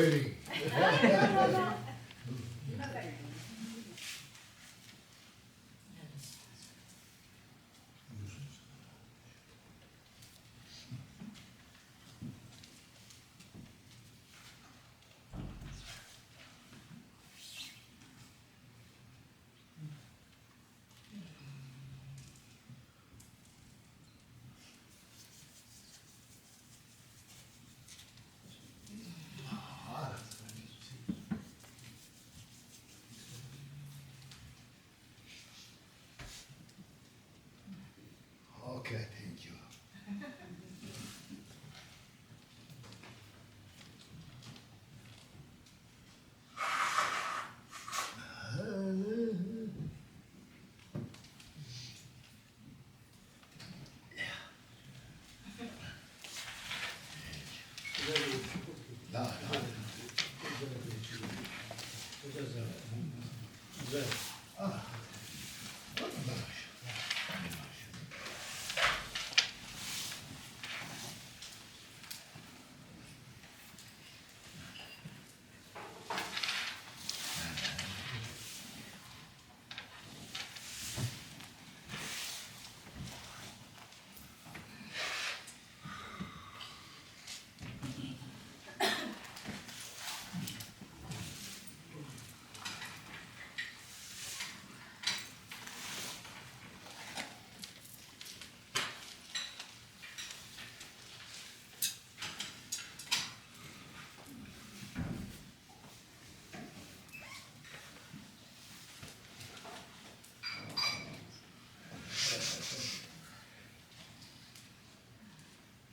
waiting. No. Okay, thank you. No, no. Ah, what a gosh.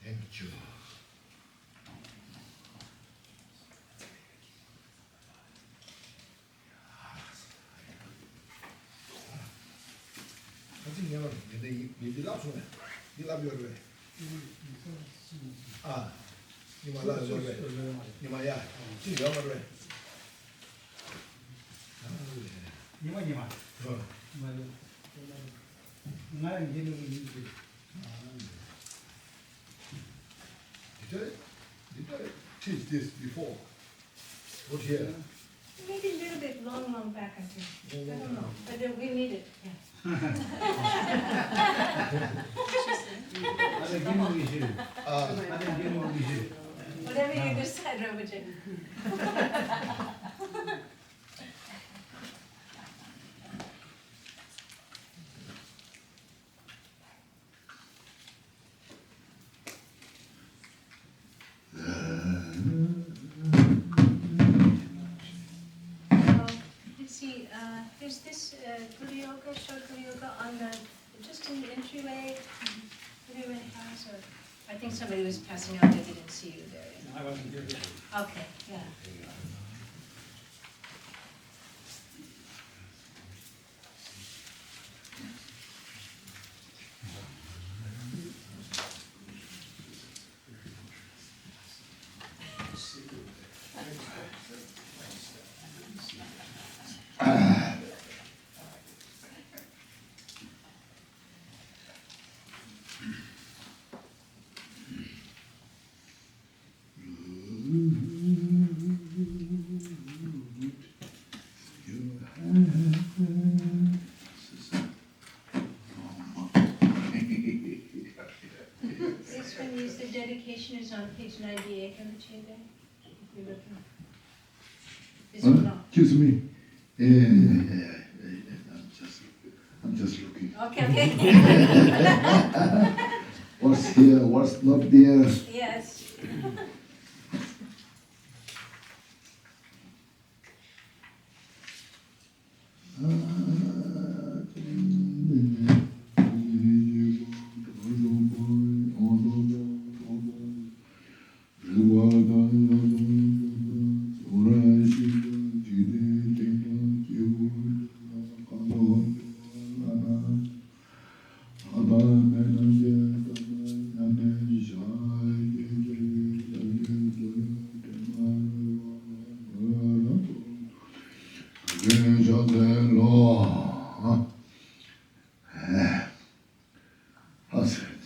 Thank you. I think you love me. You love your way. Ah, you might love your way. You might, yeah. You love your way. Did I teach this before? What here? Maybe a little bit long back, I think. I don't know, but we need it, yeah. Whatever you decide, Rinpoche. There's this Guru Yoga, short Guru Yoga on the, just in the entryway. Everyone has, or I think somebody was passing out, they didn't see you there. I wasn't here. Okay, yeah. This one is the dedication is on page 98 of the chamber. If you're looking. This one not. Excuse me. Yeah. I'm just looking. Okay. What's here, what's not there? Yes.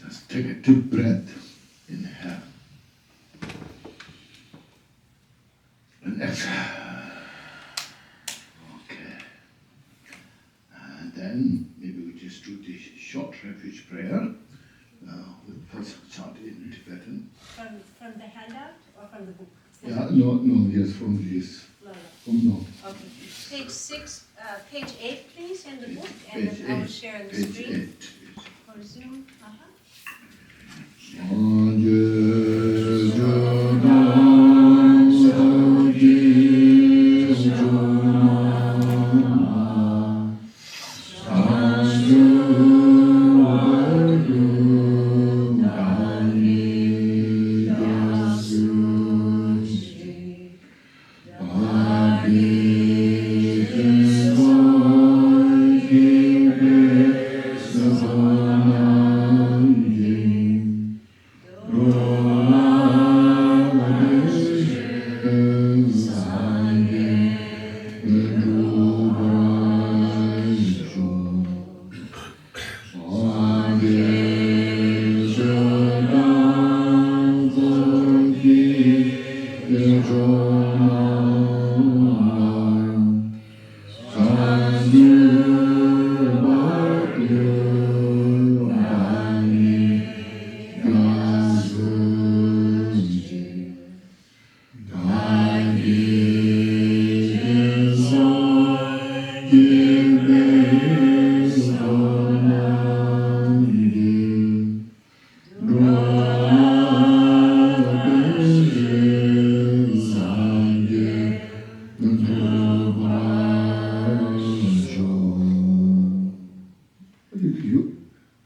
Just take a deep breath. Inhale. then maybe we just do the short refuge prayer. We'll first chant in Tibetan. From the handout or from the book? Yeah, no, yes, from this. No. Okay. Page 6, page 8, please, in the book, Page and then I will share on the page screen 8. for Zoom.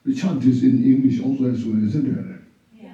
The chant is in English also as well, isn't it? Yeah.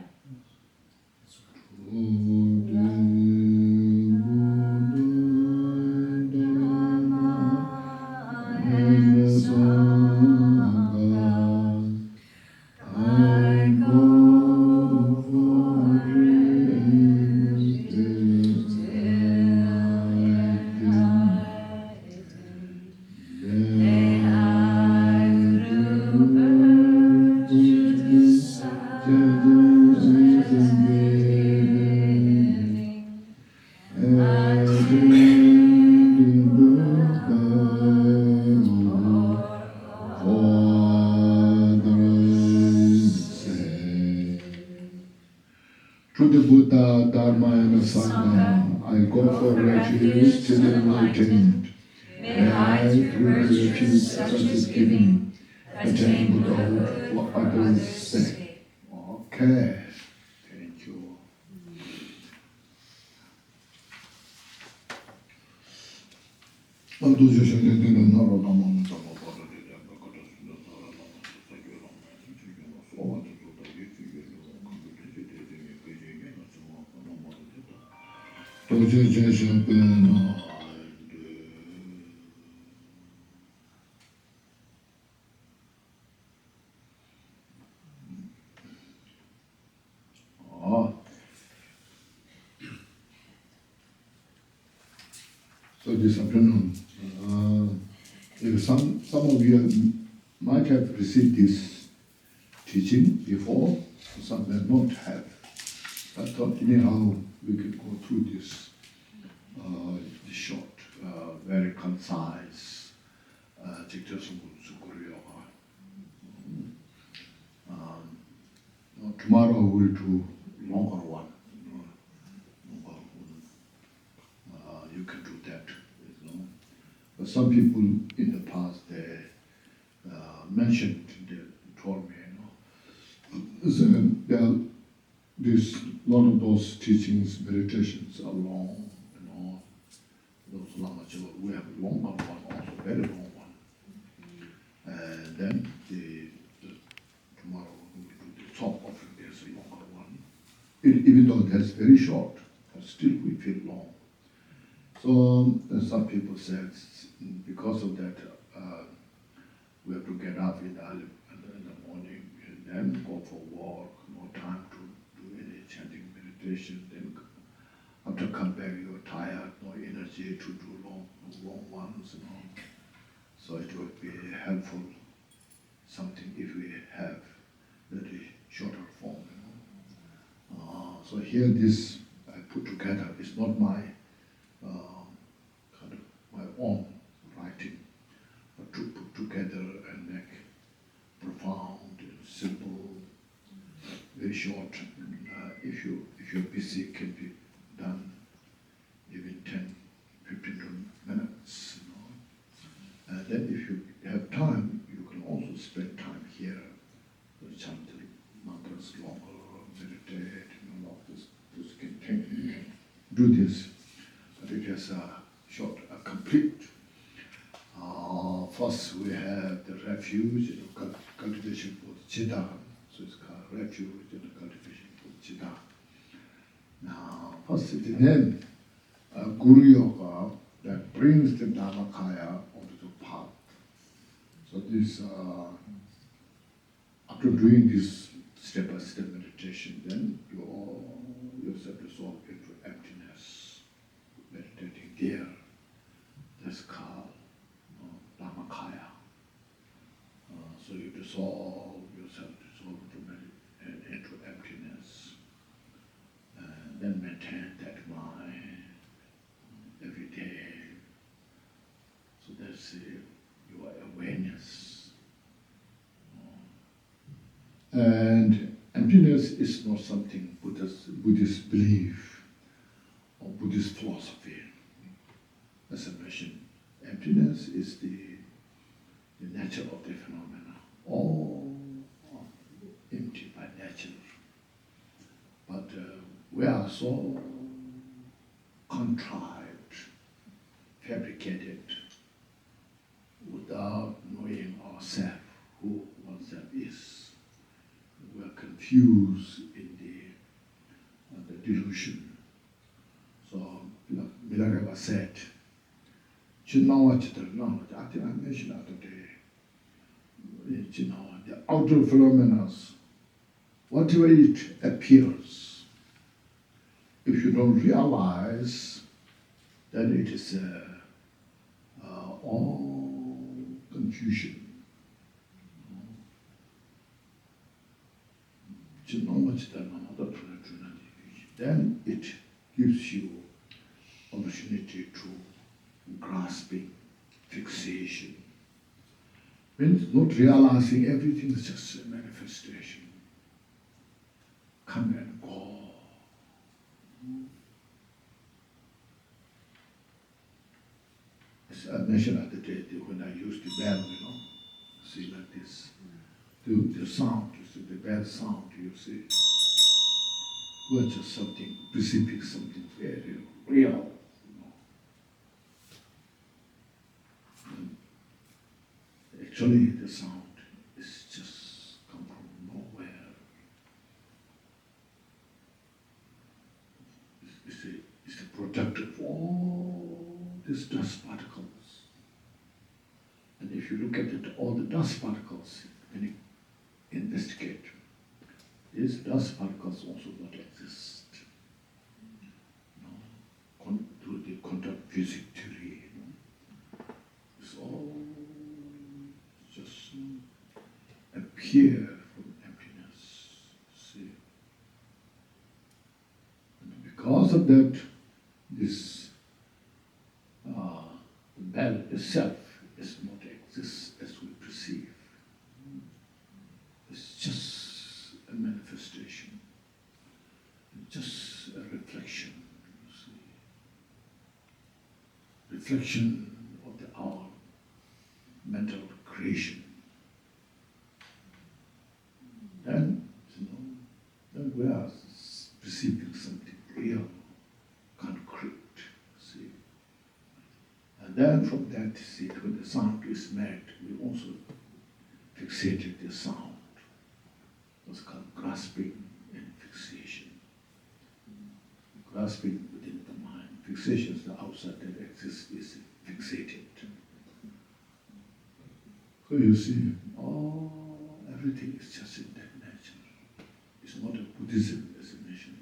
To the Buddha, Dharma, and Sangha, I go for refuge till enlightened. May I, through refuge such as giving, attain Buddhahood for others' sake. Okay, thank you. So this afternoon, some of you might have received this teaching before, some may not have. I thought anyhow we could go through this short, very concise tomorrow we'll do longer one. You can do that. But some people in the past they mentioned, they told me, this lot of those teachings, meditations are long, those Lama's, we have a longer one, also very long one. And then tomorrow we will do the top offering, there's a longer one. Even though that's very short, but still we feel long. So some people said because of that, we have to get up in the morning and then go for a walk, no time to do any chanting meditation. Then after come back, you're tired, no energy to do long ones. So it would be helpful something if we have very shorter form. So here this I put together. It's not my kind of my own writing, but to put together very short. If you're busy, it can be done even 10, 15 minutes. And then if you have time, you can also spend time here, chant the mantras longer, meditate, this can do this. But it is short, complete. First we have the refuge and cultivation for the Chitta. So it's called refuge and cultivation for the Chitta. Now, first it is then Guru Yoga that brings the Dharmakaya onto the path. So this, after doing this step-by-step meditation, then yourself dissolve into emptiness, meditating there. That's called Dharmakaya. So you dissolve yourself, into emptiness, and then maintain that mind every day. So that's your awareness. And emptiness is not something Buddhist belief or Buddhist philosophy. As I mentioned, emptiness is the nature of the phenomena. All empty by nature. But we are so contrived, fabricated, without knowing ourselves, who oneself is. We are confused in the delusion. So, Milarewa said, I think I mentioned that today. The outer phenomena, whatever it appears, if you don't realize that it is all confusion, then it gives you opportunity to grasping, fixation. When not realizing everything is just a manifestation. Come and go. As I mentioned at the day when I used the bell, see like this. The sound, you see, the bell sound, you see. Was just something specific, something very real. Actually, the sound is just come from nowhere. It's the product of all these dust particles. And if you look at it, all the dust particles, when you investigate, these dust particles also don't exist. Through the quantum physics theory, it's all just appear from emptiness. See? And because of that, this the bell itself is not exist as we perceive. It's just a manifestation, just a reflection. You see? Reflection of our mental creation. Then we are perceiving something real, concrete, see. And then from that, see, when the sound is made, we also fixated the sound. It's called grasping and fixation. Grasping within the mind. Fixation is the outside that exists, is fixated. So you see, everything is just in that nature. It's not a Buddhism definition.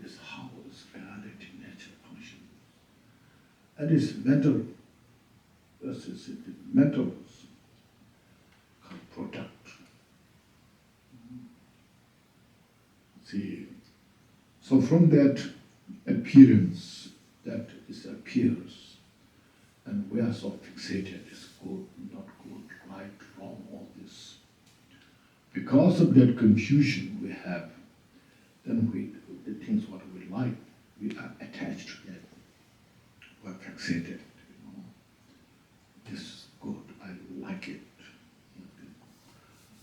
It's how its reality, nature functions. And it's mental, mental product. See, so from that appearance, that is appears, and we are so fixated, is good, not good, right, wrong, all this. Because of that confusion we have then the things what we like, we are attached to that. We're fixated, This is good, I like it.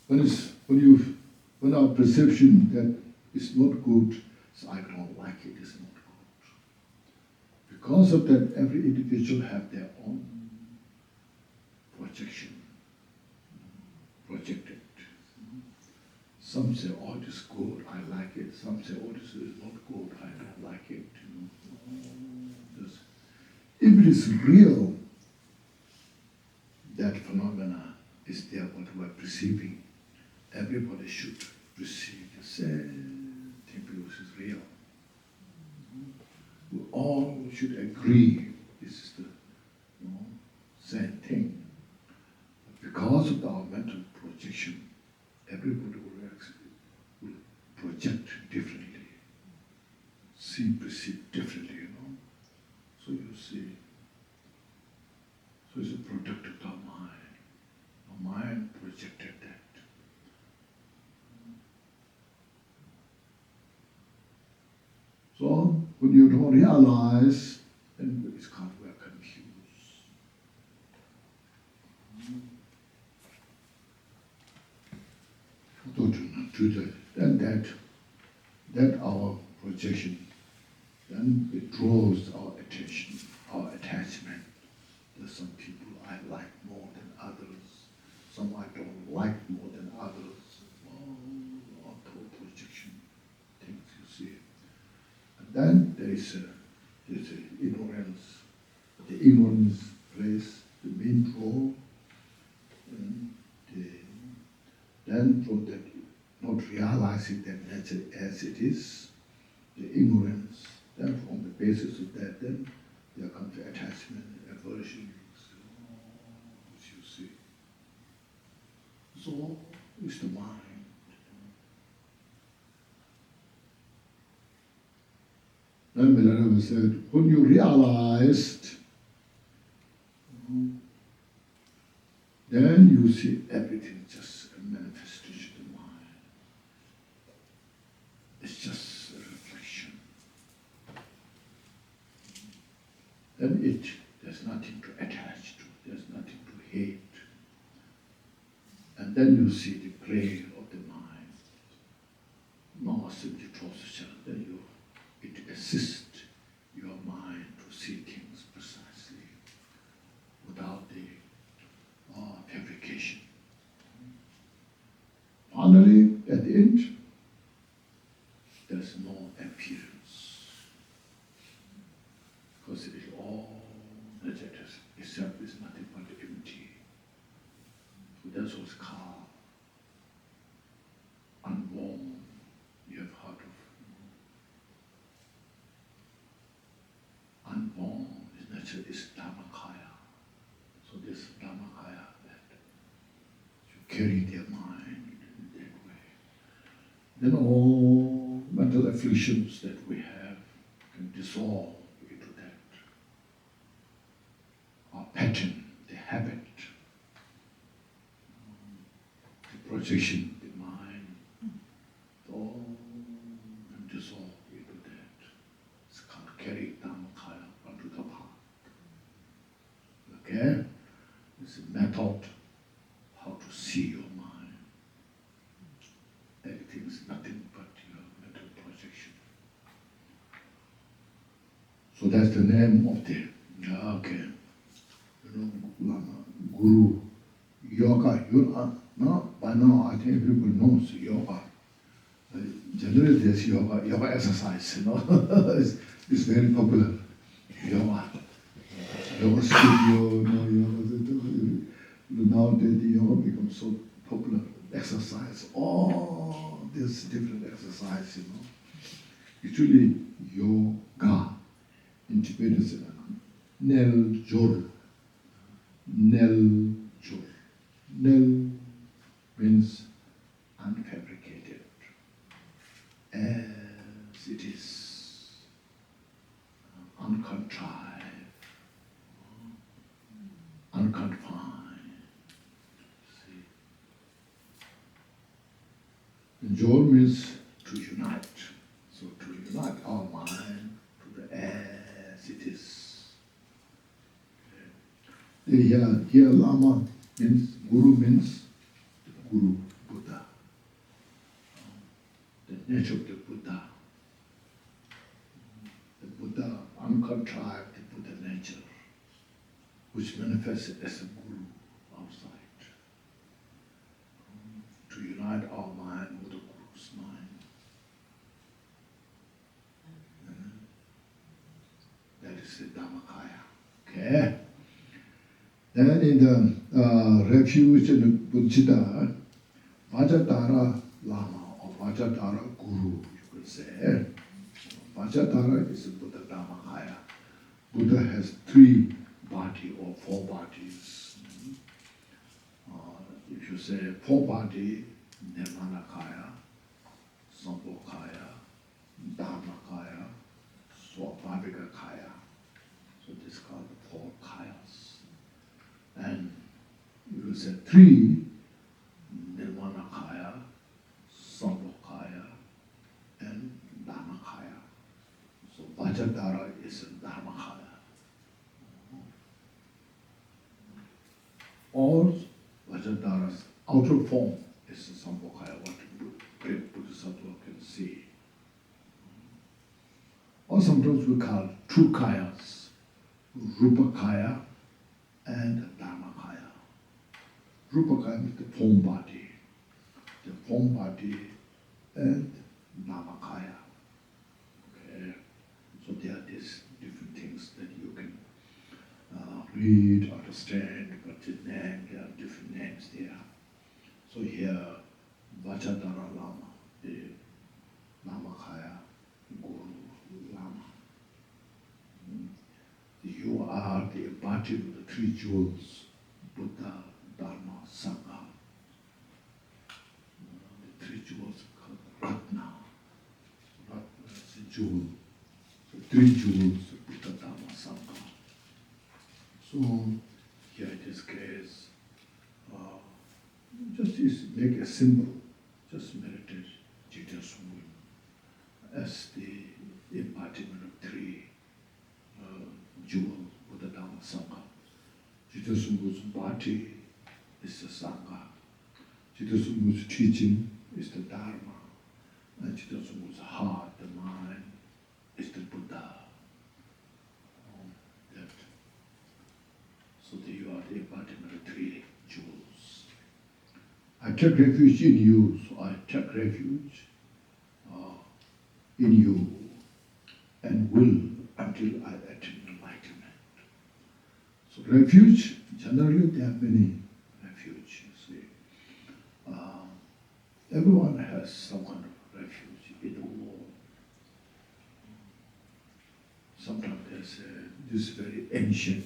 When our perception that is not good, so I don't like it, it's not good. Because of that, every individual have their own projection, projected. Some say, oh, it is good, I like it. Some say, oh, this is not good, I don't like it. If it is real, that phenomena is there, what we are perceiving. Everybody should perceive the same thing because it's real. We all should agree this is the same thing. But because of our mental projection, everybody will project differently, perceive differently, So you see, so it's a product of our mind. Our mind projected that. So when you don't realize, then it's called we are confused. To that, then that our projection, then it draws our attention, our attachment. There's some people I like more than others, some I don't like more than others. Our projection things, you see. And then there is ignorance. The ignorance plays the main role. Then from that, not realizing that nature as it is, the ignorance. Then from the basis of that, then there comes the attachment, aversion, which you see. So is the mind. Then Milarewa said, when you realized, then you see everything just a manifestation of the mind. It's just a reflection. Then there's nothing to attach to, there's nothing to hate. And then you see the play of the mind. Then it assists your mind to see things precisely without the fabrication. Finally, at the end, there's no appearance. Because it is all that itself is nothing but empty. So that's what's called unborn. You have heard of unborn is nature is Dharmakaya. So this Dharmakaya that you carry their mind in that way. Then all mental afflictions that we have can dissolve into that. Our pattern, the habit, the projection, the mind, all can dissolve into that. It's called carrying Dharmakaya onto the path. Okay? It's a method how to see your mind. Everything is nothing but your mental projection. So that's the name of the Lama, Guru, Yoga. No, by now I think everybody knows yoga. Generally there's yoga exercise, it's very popular. Yoga studio, nowadays the yoga becomes so popular. Exercise, all this different exercise, Usually yoga in Tibetan is Nel Jor. Nel Jor. Nel means unfabricated, as it is, uncontrived, unconfined. See? And Jor means to unite. here Lama means, Guru means Guru, Buddha. The nature of the Buddha. The Buddha uncontrived the Buddha nature, which manifests as a Guru outside. To unite our mind with the Guru's mind. That is the Dhammakaya. Okay? Then in the refuge in the Buddhita, Vajradhara Lama or Vajradhara Guru, you could say. Vajradhara is the Buddha Dhammakaya. Buddha has 3 bodies or 4 bodies. If you say 4 bodies, Nirmanakaya, Sambhokaya, Dharmakaya, Swabhavikakaya. So this is called the 4 kayas. And you say 3, Nirmanakaya, Sambhokaya, and Dharmakaya. So Vajradhara is a Dharmakaya. Or Vajradhara's outer form is a Sambhokaya, what great Bodhisattva can see. Or sometimes we call 2 kayas, Rupakaya and Dharmakaya. Rupakaya means the form body. The form body and Dharmakaya. Okay. So there are these different things that you can read, understand, but the name, there are different names there. So here, Vajradhara Lama, the Dhammakaya Guru Lama. You are the embodiment of the 3 jewels, Buddha, Dharma, Sangha. The 3 jewels called Ratna. Ratna is a jewel. So 3 jewels, Buddha, Dharma, Sangha. So here in this case, just make a symbol, just meditate Jita Sumgun as the embodiment of 3 jewels, Buddha, Dhamma, Sangha. Jita Sumgun's body is the Sangha. Jita Sumgun's teaching is the Dharma. And Jita Sumgun's heart, the mind, is the Buddha. So that you are the embodiment of 3 jewels. I take refuge in you, so I take refuge in you and will until I attain enlightenment. So refuge, generally there are many refuges, you see. Everyone has some kind of refuge in the world. Sometimes there's this very ancient,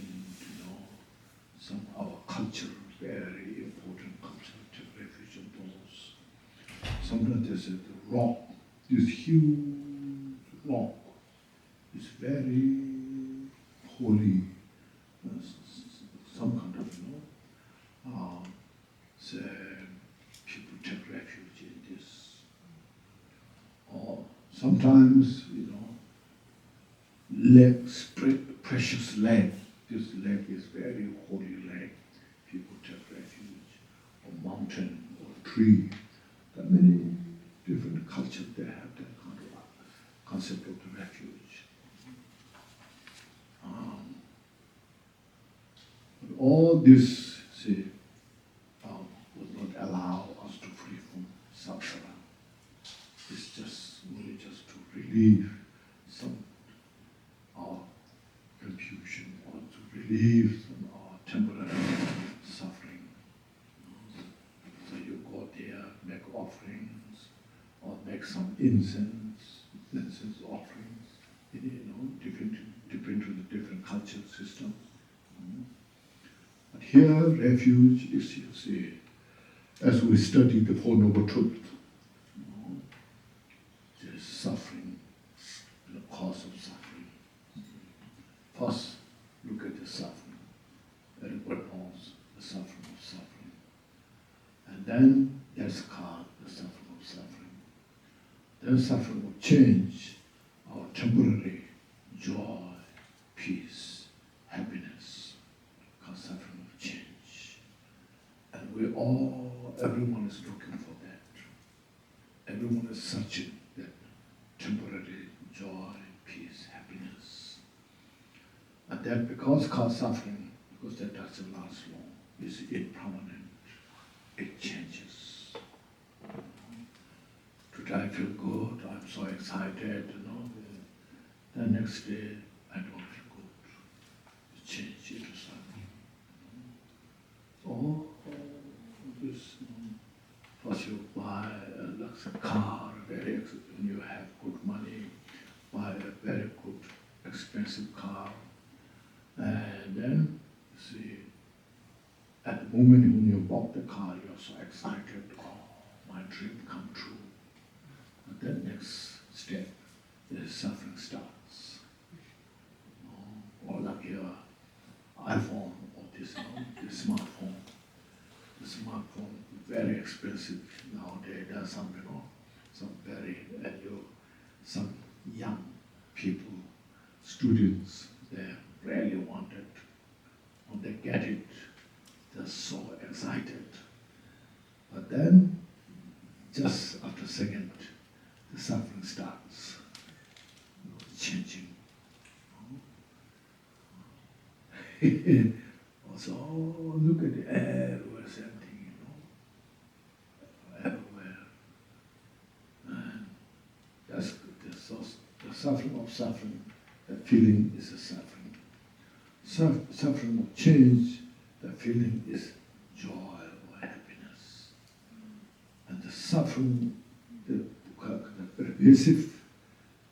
some of our culture, very important culture, take refuge in those. Sometimes there's a rock, this huge rock, is very holy, some kind of, say, people take refuge in this. Or sometimes, precious leg. This lake is very holy lake. People take refuge, or mountain, or tree. There are many different cultures that have that kind of concept of the refuge. But all this, see, would not allow us to free from samsara. It's just really just to relieve some our confusion, or to relieve some our temporary suffering. So you go there, make offerings, or make some incense offerings, different to the different culture systems. But here, refuge is, you see, as we study the Four Noble Truths, there's suffering, the cause of suffering. First, look at the suffering. Everybody knows the suffering of suffering. And then there's called the suffering of suffering. Then suffering will change our temporary joy, peace, happiness, called suffering of everyone is looking for that. Everyone is searching that temporary joy, peace, happiness. And that because cause suffering, because that doesn't last long, is impermanent. It changes. Today I feel good, I'm so excited, The next day I don't feel good. It changes into something. This, first you buy a luxury car, when you have good money, buy a very good, expensive car, and then, see, at the moment when you bought the car, you're so excited, my dream come true. And then next step, the suffering starts. Or like your iPhone or this, the smartphone. The smartphone, very expensive nowadays. There's some some young people, students, they really want it. When they get it, they're so excited. But then, just after a second, the suffering starts changing. Also, look at the air, where's empty, everywhere. And that's the suffering of suffering, the feeling is a suffering. Suffering of change, the feeling is joy or happiness. And the suffering, the pervasive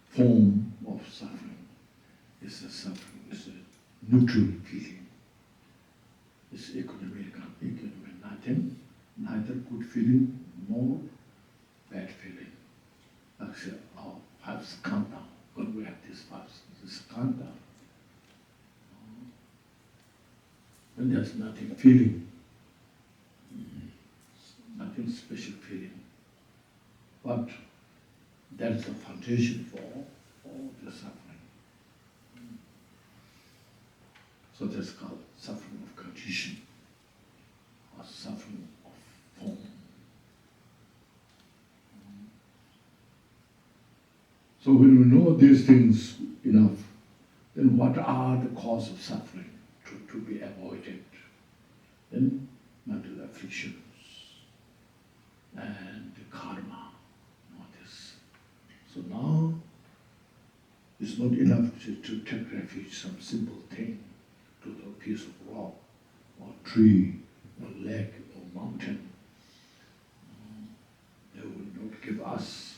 form of suffering is a neutral feeling. It's economic, nothing, neither good feeling nor bad feeling. Actually, our pipes come down. When we have these pipes, this come down. And there's nothing feeling, nothing special feeling. But that's the foundation for all the suffering. So that's called suffering of condition, or suffering of form. So when we know these things enough, then what are the causes of suffering to be avoided? Then mental afflictions and the karma, this. So now it's not enough to take refuge in some simple thing, to a piece of rock, or tree, or lake, or mountain. They will not give us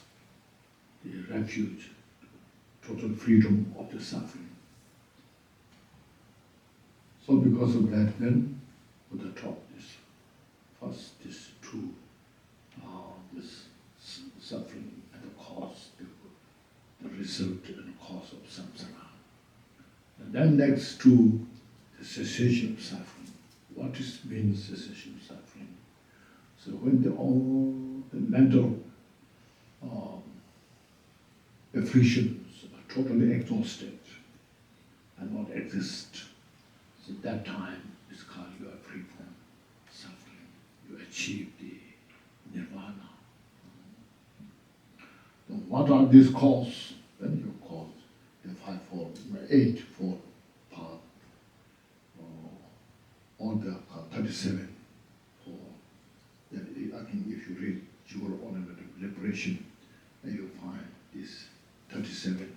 the refuge, total freedom of the suffering. So because of that, then, we the top this first, this two, this suffering and the cause, the result and the cause of samsara. And then next to the cessation of suffering. What means cessation of suffering? So when all the mental afflictions are totally exhausted and not exist, so that time is called you are free from suffering. You achieve the nirvana. So what are these causes? Then you cause the 8-fold path, or the 37 for that. I think if you read Jewel Ornament of Liberation, then you'll find these 37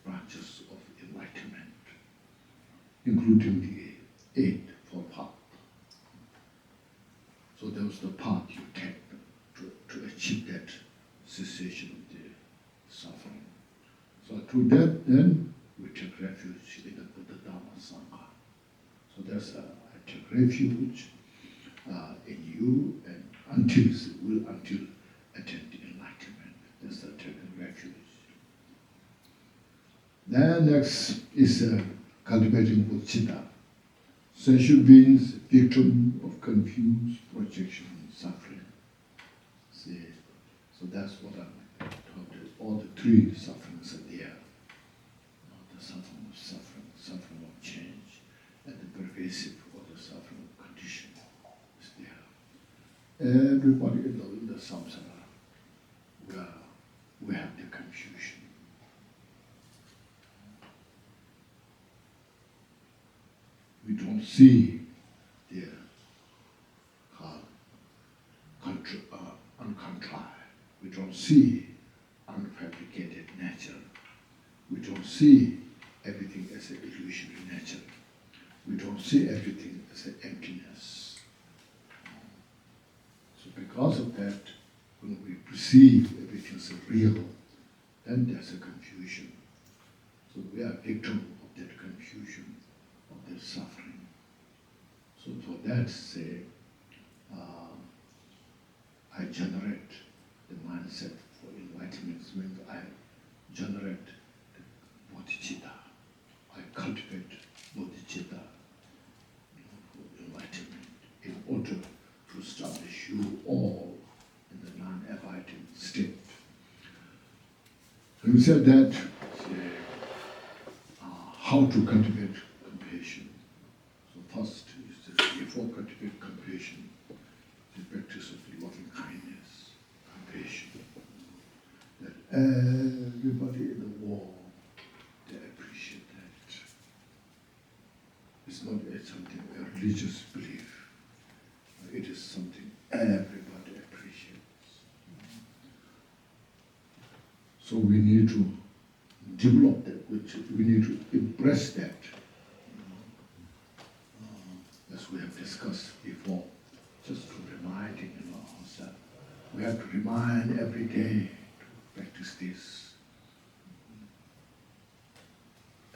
branches of enlightenment, including the 8-fold path. So that was the path you take to achieve that cessation of the suffering. So through that, then we take refuge in the Buddha, Dharma, Sangha. So there's I take refuge in you, and until attain the enlightenment. That's the taking refuge. Then next is cultivating bodhicitta. Sensual beings, victim of confused projection and suffering. See, so that's what I'm talking about. All the three sufferings are there. The suffering of change, and the pervasive or the suffering of condition is there. everybody in the samsara, we have the confusion. We don't see the uncontrived. We don't see unfabricated nature. We don't see everything as an illusionary nature. We don't see everything as an emptiness. So because of that, when we perceive everything as real, then there's a confusion. So we are victim of that confusion, of that suffering. So for that sake, I generate the mindset for enlightenment, means I generate the bodhicitta. I cultivate bodhicitta for enlightenment in order to establish you all in the non-abiding state. So we said that, how to cultivate compassion. So first is that before cultivate compassion, the practice of the loving kindness, compassion. That everybody in the world, they appreciate that. It's not something, a religious belief. It is something everybody appreciates. So we need to develop that, we need to embrace that. As we have discussed before, just to reminding ourselves. We have to remind every day to practice this.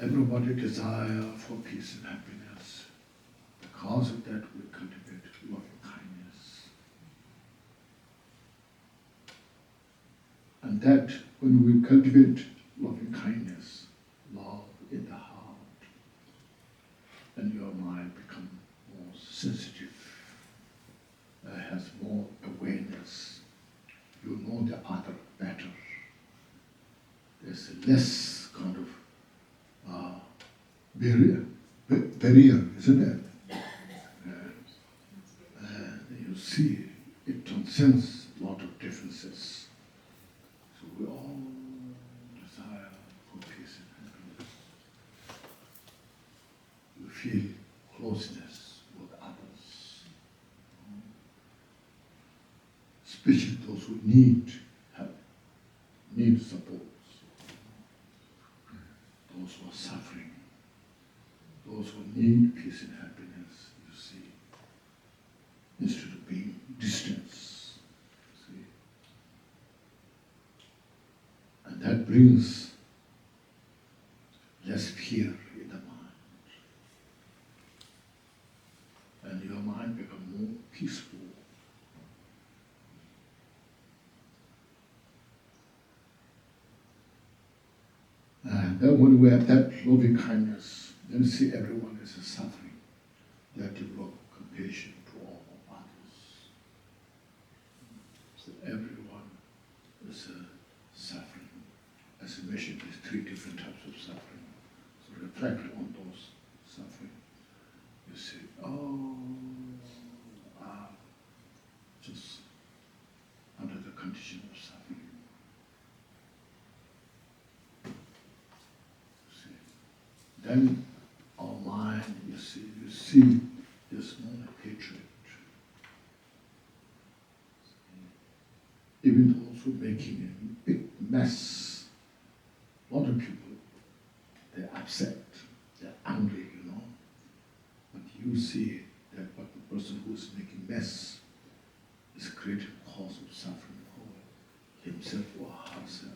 Everybody desire for peace and happiness. Because of that, we cultivate loving kindness. And that, when we cultivate loving kindness, love in the heart, then your mind becomes more sensitive, has more awareness. You know the other better. There's less kind of barrier, isn't it? You see, it transcends a lot of differences. So we all desire for peace and happiness. You feel closeness with others, especially those who need help, need support, those who are suffering, those who need peace and happiness, you see, instead of being distance, you see. And that brings less fear in the mind. And your mind becomes more peaceful. And then when we have that loving kindness, then see everyone is suffering. That develop compassion to all others. So everyone is suffering. As a mission, there's 3 different types of suffering. So reflect on those suffering. You say, just under the condition of suffering. You see. Then our mind, you see there's no hatred. Even those who are making a big mess, a lot of people, they're upset, they're angry, But you see that what the person who is making mess is creating cause of suffering for himself or herself.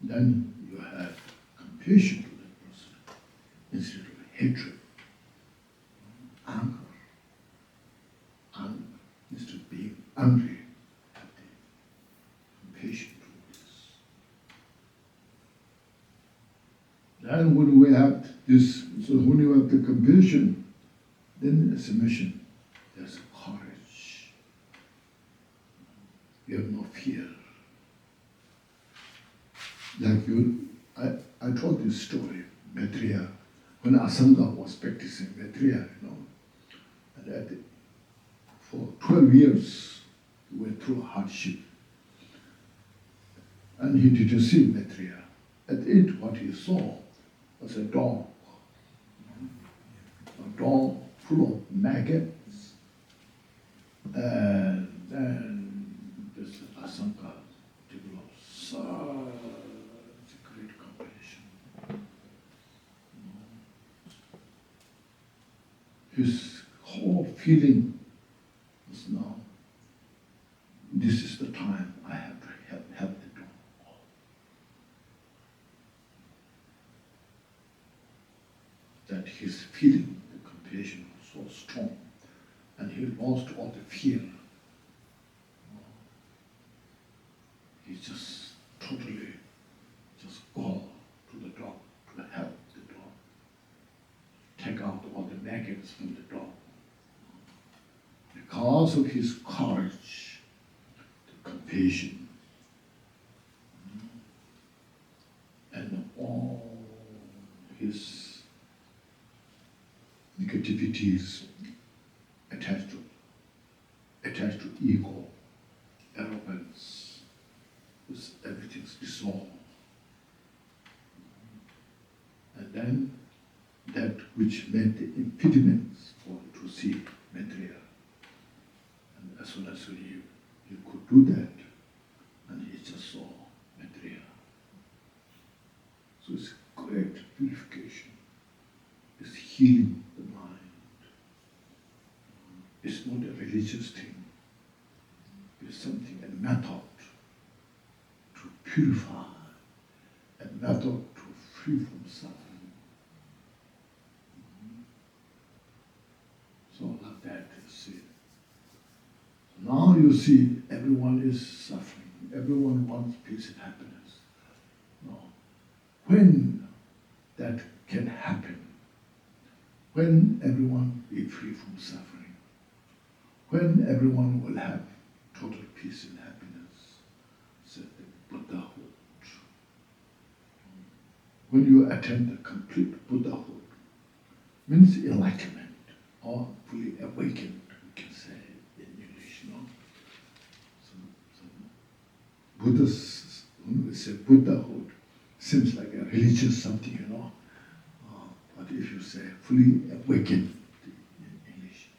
Then you have compassion to that person instead of hatred, anger. Instead of being angry, have the compassion towards this. Then when we have this, so when you have the compassion, then as a mission, there's courage. You have no fear. Like I told this story, Maitreya, when Asanga was practicing Maitreya, And for 12 years, he went through hardship. And he didn't see Maitreya. At the end, what he saw was a dog full of maggots. And then this Asanka developed such a great compassion. His whole feeling was now, this is the time I have to help the dog. That his feeling, the compassion was so strong, and he lost all the fear. He just totally just go to the dog to help the dog, take out all the maggots from the dog. Because of his courage, the compassion, and all his negativities attached to ego, arrogance, everything's dissolved. And then that which made the impediments for him to see Maitreya. And as soon as he could do that, and he just saw Maitreya. So it's great purification. It's healing the mind. It's not a religious thing. It's something, a method to purify, a method to free from suffering. So like that, you see. Now you see everyone is suffering. Everyone wants peace and happiness. No. When that can happen, when everyone be free from suffering, when everyone will have total peace and happiness, said the Buddhahood. When you attain the complete Buddhahood, means enlightenment or fully awakened, we can say in English, you know. So Buddhas, when we say Buddhahood, seems like a religious something, you know. But if you say fully awakened in English,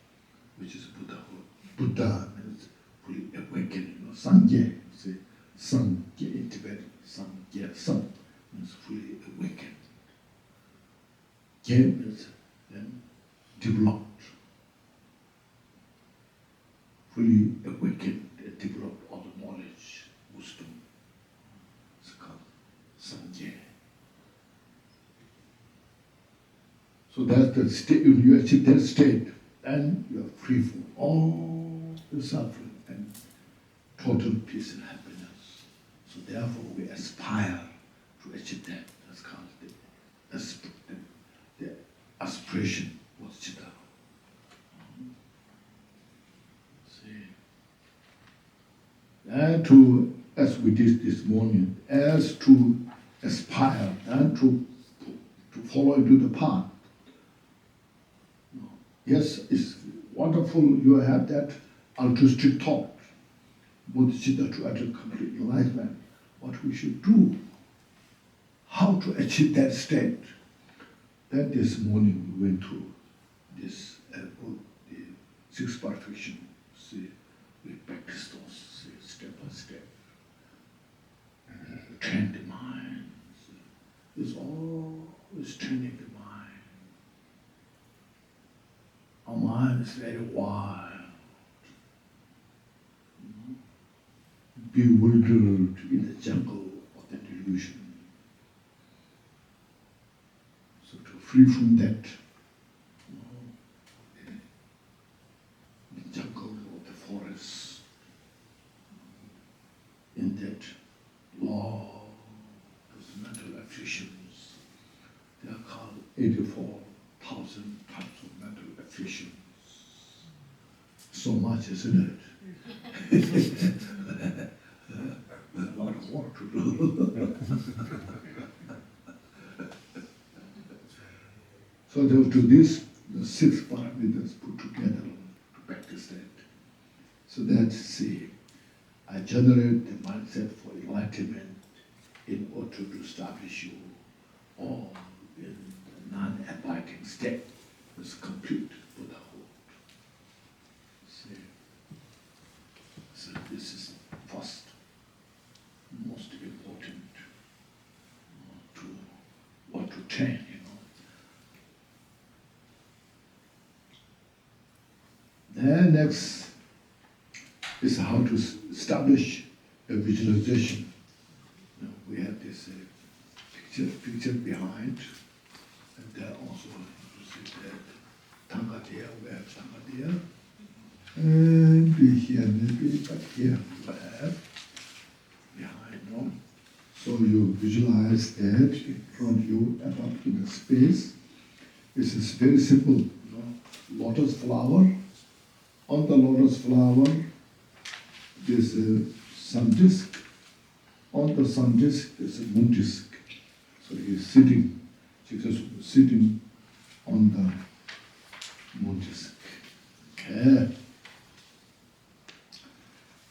which is Buddhahood, Buddha means fully awakened, you know. Sangye, you say Sangye in Tibetan, Sangye, Sang means fully awakened. Gye means then developed, fully awakened, developed all the knowledge, wisdom. It's called Sangye. So that's the state. When you achieve that state, then you are free from all the suffering and total peace and happiness. So therefore we aspire to achieve that. That's called the aspiration was Chitta. See. And to, as we did this morning, as to aspire and to follow into the path. Yes, it's wonderful you have that altruistic thought, bodhicitta, to attain complete enlightenment. What we should do, how to achieve that state. Then this morning we went to this the sixth perfection. See, we practice those, see, step by step. Train the mind. See. It's always training the mind. Our mind is very wild, bewildered in the jungle of the delusion. So to free from that, the jungle of the forest, in that law, those mental afflictions, they are called 84,000 types of mental afflictions. So much, isn't it? A lot of work to do. So to this, the six paramitas put together, understand. So that's I generate the mindset for enlightenment in order to establish you all in the non-enlightened state with complete Buddhahood. See? So this is first, most important to what to train, Then next is how to establish a visualization. We have this picture behind, and there also you see that Tanga there, we have Tanga there, and here maybe, but here we have behind. So you visualize that in front of you and up in the space. This is very simple. Lotus flower. On the lotus flower, there's a sun disk. On the sun disk, there's a moon disk. So he's sitting, Jesus was sitting on the moon disk. Okay.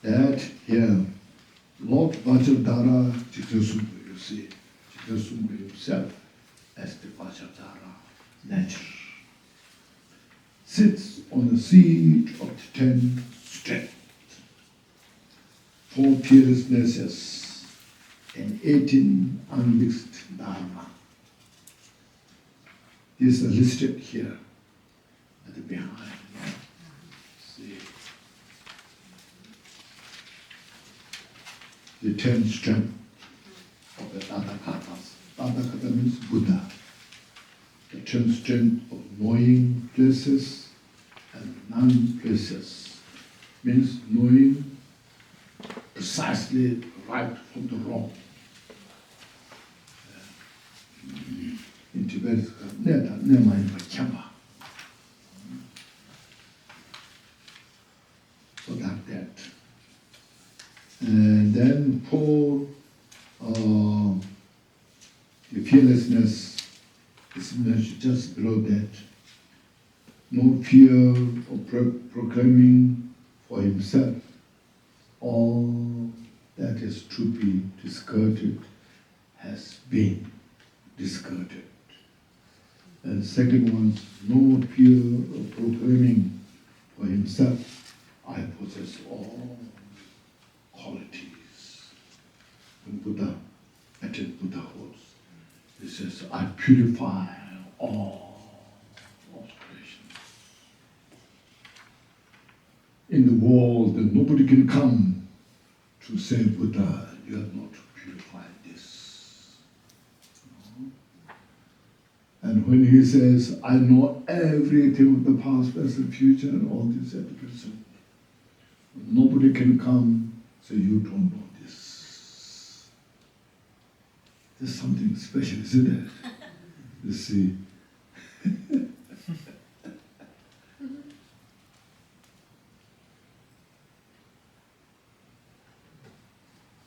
That here, Lord Vajradhara Chiktasumba, you see, Chiktasumba himself as the Vajradhara nature, sits on the seat of the 10 strength, 4 fearlessnesses, and 18 unmixed dharma. These are listed here at the behind. See. The 10 strength of the Tathagatas. Tathagata means Buddha. The 10 strength of knowing places and non-places means knowing precisely right from the wrong. In Tibet, so that. And then for the fearlessness is mentioned just below that. No fear of proclaiming for himself all that is to be discarded has been discarded. And second one, no fear of proclaiming for himself, I possess all qualities. When Buddha attained Buddhahood, he says, I purify all creation. In the world, nobody can come to say, Buddha, you have not purified this. No? And when he says, I know everything of the past, present, future, and all this at the present, nobody can come say, you don't know this. There's something special, isn't it? You see.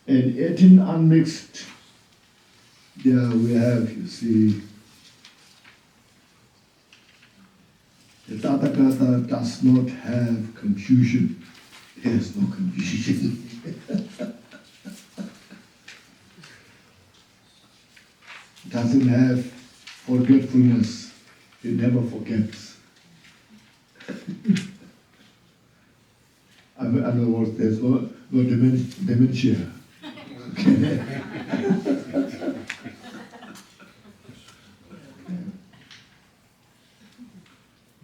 And 18 unmixed, there we have, you see, the Tathagata does not have confusion. There is no confusion. Doesn't have forgetfulness. He never forgets. In other words, there's no dementia.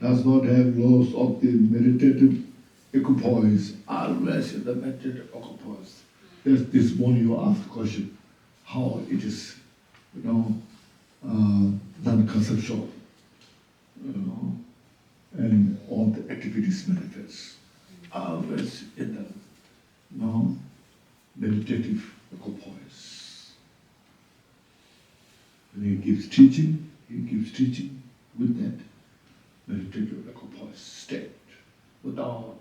Does not have loss of the meditative equipoise, always in the meditative equipoise. This morning you asked the question, how it is, non-conceptual, and all the activities manifest, always in the meditative equipoise. When he gives teaching with that meditative equipoise state, without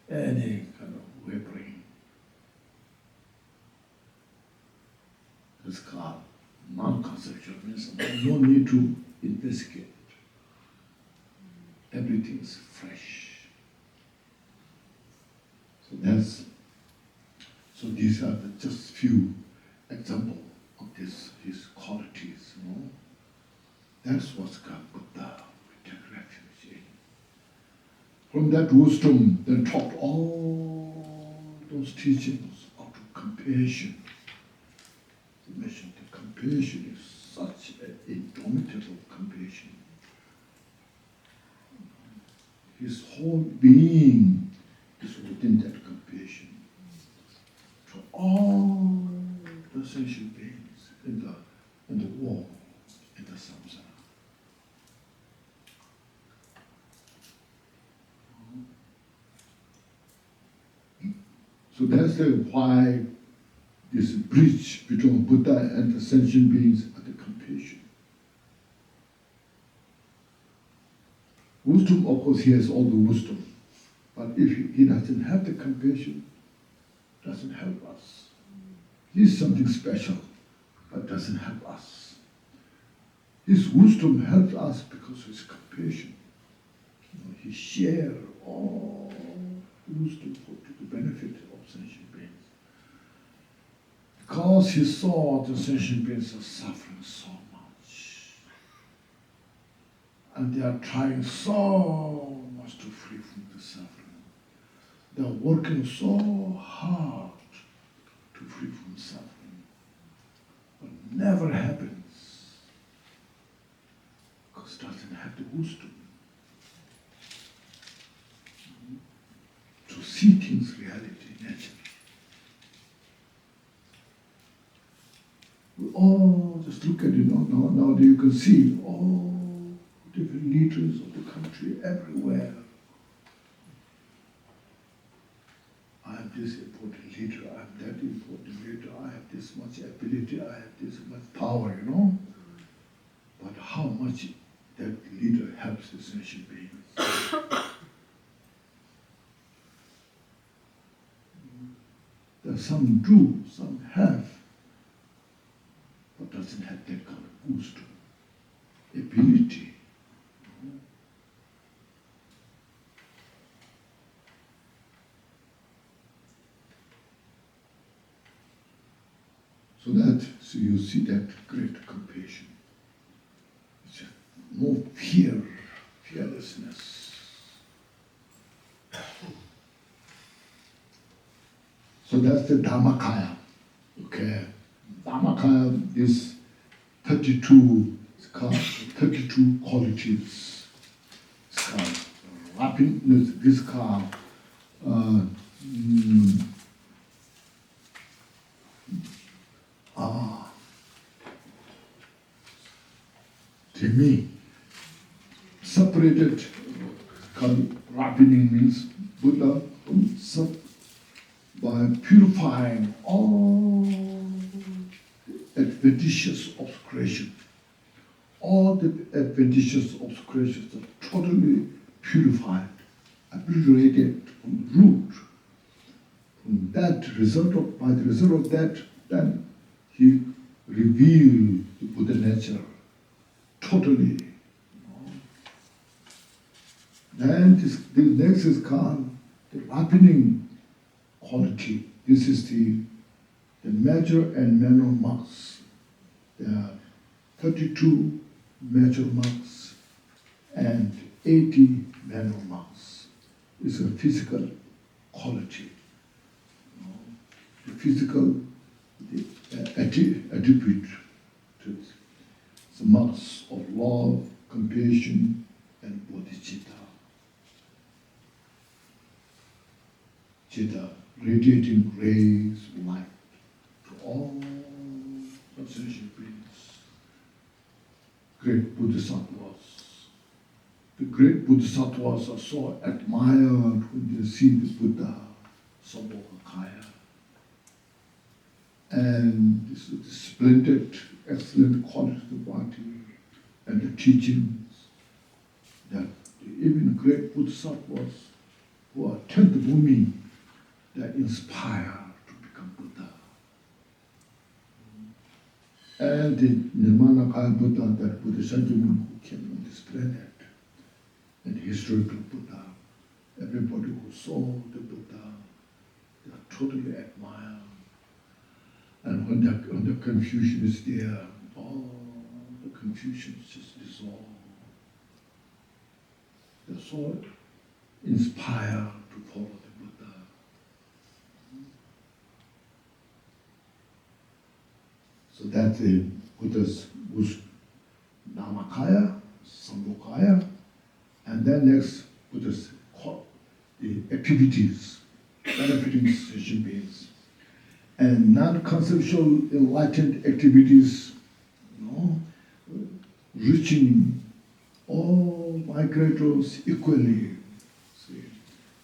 any kind of wavering. It's called non-conceptual, means no need to investigate. Everything is fresh. So these are just few examples of his qualities. That's what's called Buddha. We take refuge in. From that wisdom, then taught all those teachings out of compassion. You mentioned that compassion is such an indomitable compassion. His whole being is within that compassion to all the sentient beings in the world, in the samsara. So that's why this bridge between Buddha and the sentient beings are the compassion. Wisdom, of course, he has all the wisdom. But if he doesn't have the compassion, doesn't help us. He's something special, but doesn't help us. His wisdom helps us because of his compassion. He shares all wisdom to the benefit of sentient beings. Because he saw the sentient beings are suffering so much. And they are trying so much to free from the suffering. They are working so hard to free from suffering. But never happens. Because it doesn't have the wisdom to see things reality, nature. We all just look at it now you can see all different leaders of the country everywhere. I am this important leader, I am that important leader, I have this much ability, I have this much power, But how much that leader helps the sentient beings? That some do, some have, but doesn't have that kind of wisdom, ability. So you see that great compassion. It's no fearlessness. So that's the Dhammakaya. Okay. Dhammakaya is 32, it's called 32 qualities. It's called rapidness, this called to me, separated, called rapiding means Buddha by purifying all adventitious obscuration. All the adventitious obscurations are totally purified, obliterated from the root. From that by the result of that, then he revealed the Buddha nature totally. Then the next is called the ripening quality. This is the major and minor marks. There are 32 major marks and 80 minor marks. It's a physical quality. The physical attribute to it. The marks of love, compassion, and bodhicitta. Citta, radiating rays of light to all the sentient beings. Great bodhisattvas. The great bodhisattvas are so admired when they see the Buddha, Sambhogakaya. And this is the splendid, excellent quality of the body and the teachings that even great bodhisattvas who attend the Bhumi, they are inspired to become Buddha. And the Nirmanakaya Buddha, that Buddha Shakyamuni who came on this planet, and the historical Buddha, everybody who saw the Buddha they are totally admire. And when the confusion is there, all the confusion is just dissolved. They're so inspired to follow the Buddha. So that's the Buddha's Namakaya, Sambhogaya, and then next Buddha's the activities benefiting sentient beings. And non-conceptual enlightened activities, reaching all migrators equally, see,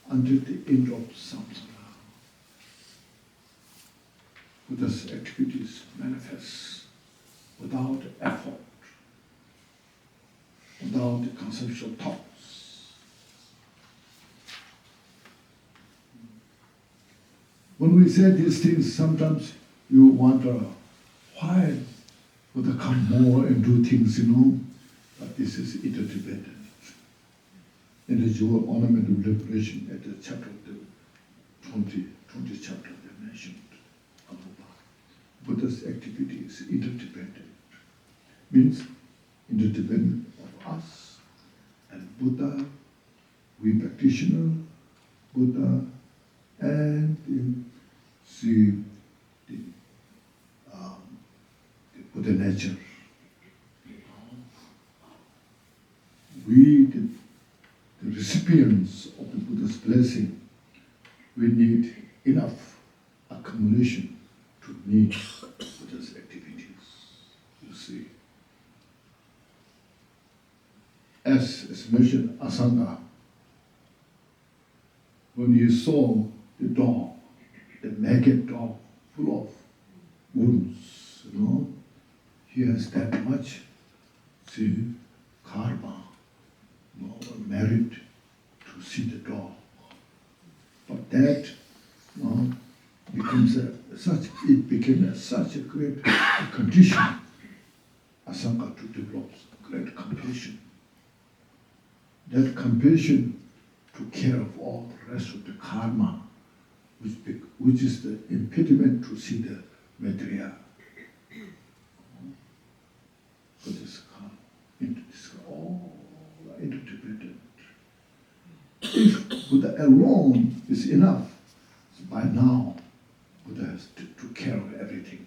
until the end of samsara. Buddha's activities manifest without effort, without the conceptual thoughts. When we say these things, sometimes you wonder why Buddha come more and do things, but this is interdependent. In the jewel ornament of liberation at the chapter, the 20 chapter they mentioned, Buddha's activity is interdependent. Means interdependent of us and Buddha, we practitioner, Buddha, and the Buddha nature. We, the recipients of the Buddha's blessing, we need enough accumulation to meet Buddha's activities. You see, as mentioned, Asanga, when he saw the dog, the maggot dog, full of wounds, he has that much, karma, merit to see the dog. But that became such a great condition, Asanga, to develop great compassion. That compassion took care of all the rest of the karma, which is the impediment to see the Maitreya. So this karma, it's all interdependent. If Buddha alone is enough, so by now Buddha has to care of everything.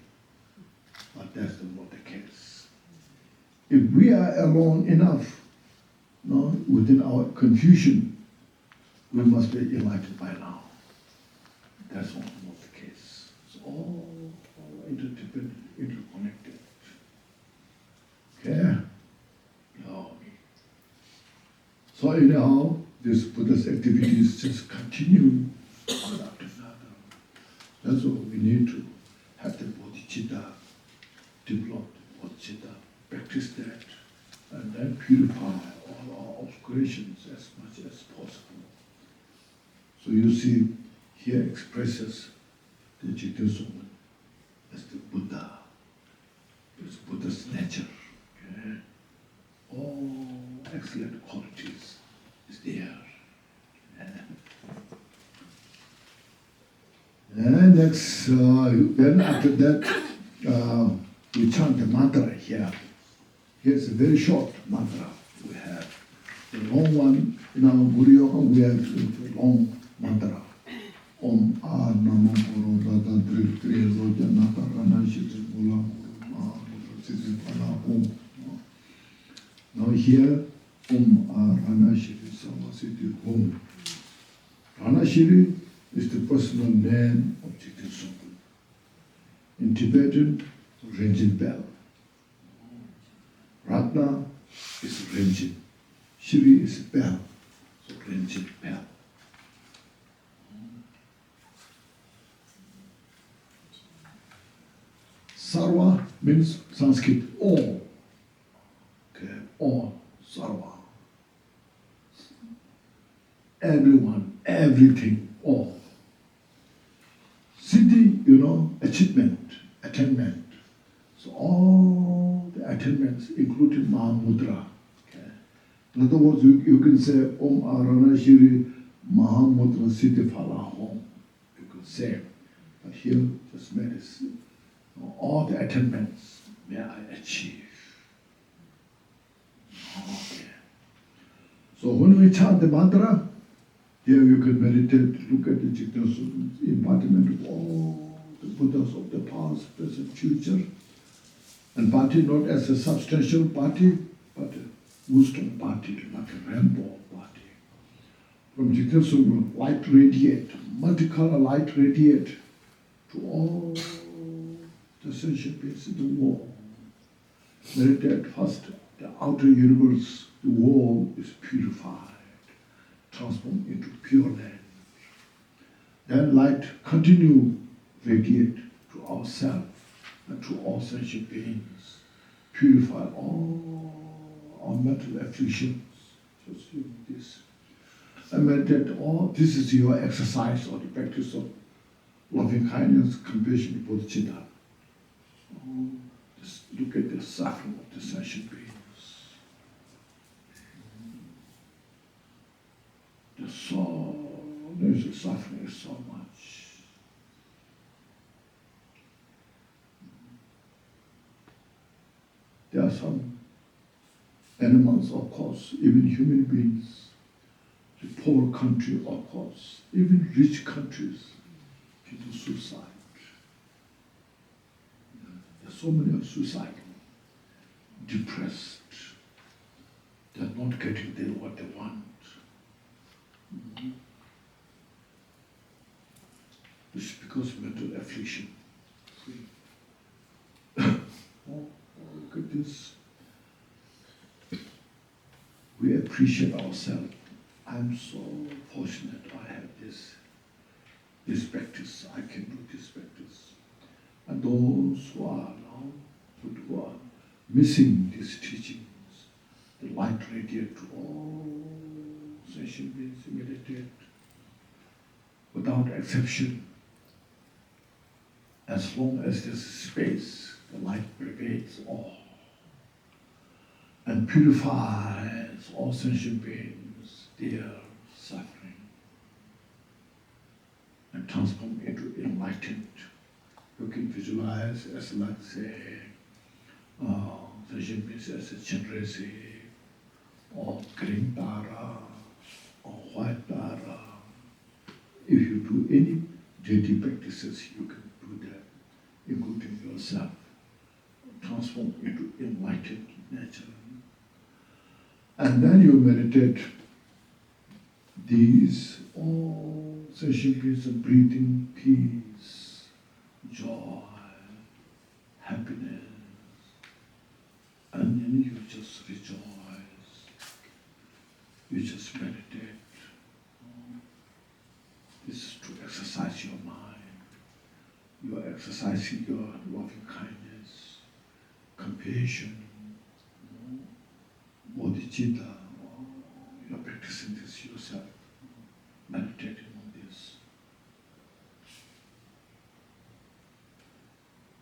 But that's not the case. If we are alone enough, within our confusion, we must be enlightened by now. That's not the case. It's all interdependent, interconnected. Okay? No. So anyhow, this Buddha's activities just continue one after another. That's why we need to have the bodhicitta, develop the bodhicitta, practice that, and then purify all our obscurations as much as possible. So you see, here expresses the Jigten as the Buddha. It's Buddha's nature. Okay? All excellent qualities is there. And next, then after that, we chant the mantra here. Here's a very short mantra we have. The long one, in our Guru Yoga, we have the long mantra. Om A Namo Guru Dada Dri Tri Roja Nata Rana Shiti Mula Guru Siti Pala Om. Now here, Om A Rana Shiri Sama Siti Om. Rana Shiri is the personal name of Jigten Songkul. In Tibetan, Rinpoche bell. Ratna is Rinpoche. Shiri is bell, so Rinpoche bell. Sarva means Sanskrit all. Okay, all, sarva. Everyone, everything, all. Siddhi, achievement, attainment. So all the attainments, including Mahamudra. Okay. In other words, you can say Om Arana Shiri Mahamudra Siddhi Phala Hom. You could say. But here, just medicine. All the attainments may I achieve. Okay. So when we chant the mantra, here you can meditate, look at the Jigna embodiment of all the Buddhas of the past, present, future. And body not as a substantial body, but a wisdom body, like a rainbow body. From Jigna light radiate, multicolor light radiate to all the sentient beings in the world. Meditate first, the outer universe, the world is purified, transformed into pure land. Then light continue radiate to ourselves and to all sentient beings, purify all our mental afflictions. Just doing this. And meditate all, this is your exercise or the practice of loving kindness, compassion, bodhicitta. Just look at the suffering of the sentient beings. The soul, there's a suffering so much. There are some animals, of course, even human beings, the poor country, of course, even rich countries, people suicide. There's so many are suicidal, depressed. They're not getting what they want. It's because of mental affliction. Oh, look at this. We appreciate ourselves. I'm so fortunate I have this practice. I can do this practice. And those who are now, who are missing these teachings, the light radiate to all sentient beings, meditate without exception. As long as there's space, the light pervades all and purifies all sentient beings, their suffering, and transform into enlightened. You can visualize as like say, sentient beings as a Chenresi, or green Tara, or white Tara. If you do any daily practices, you can do that, including yourself, transform into enlightened nature. And then you meditate these all sentient beings of breathing, peace, joy, happiness, and then you just rejoice. You just meditate. This is to exercise your mind. You are exercising your loving kindness, compassion, bodhicitta. You are practicing this yourself, meditating on this.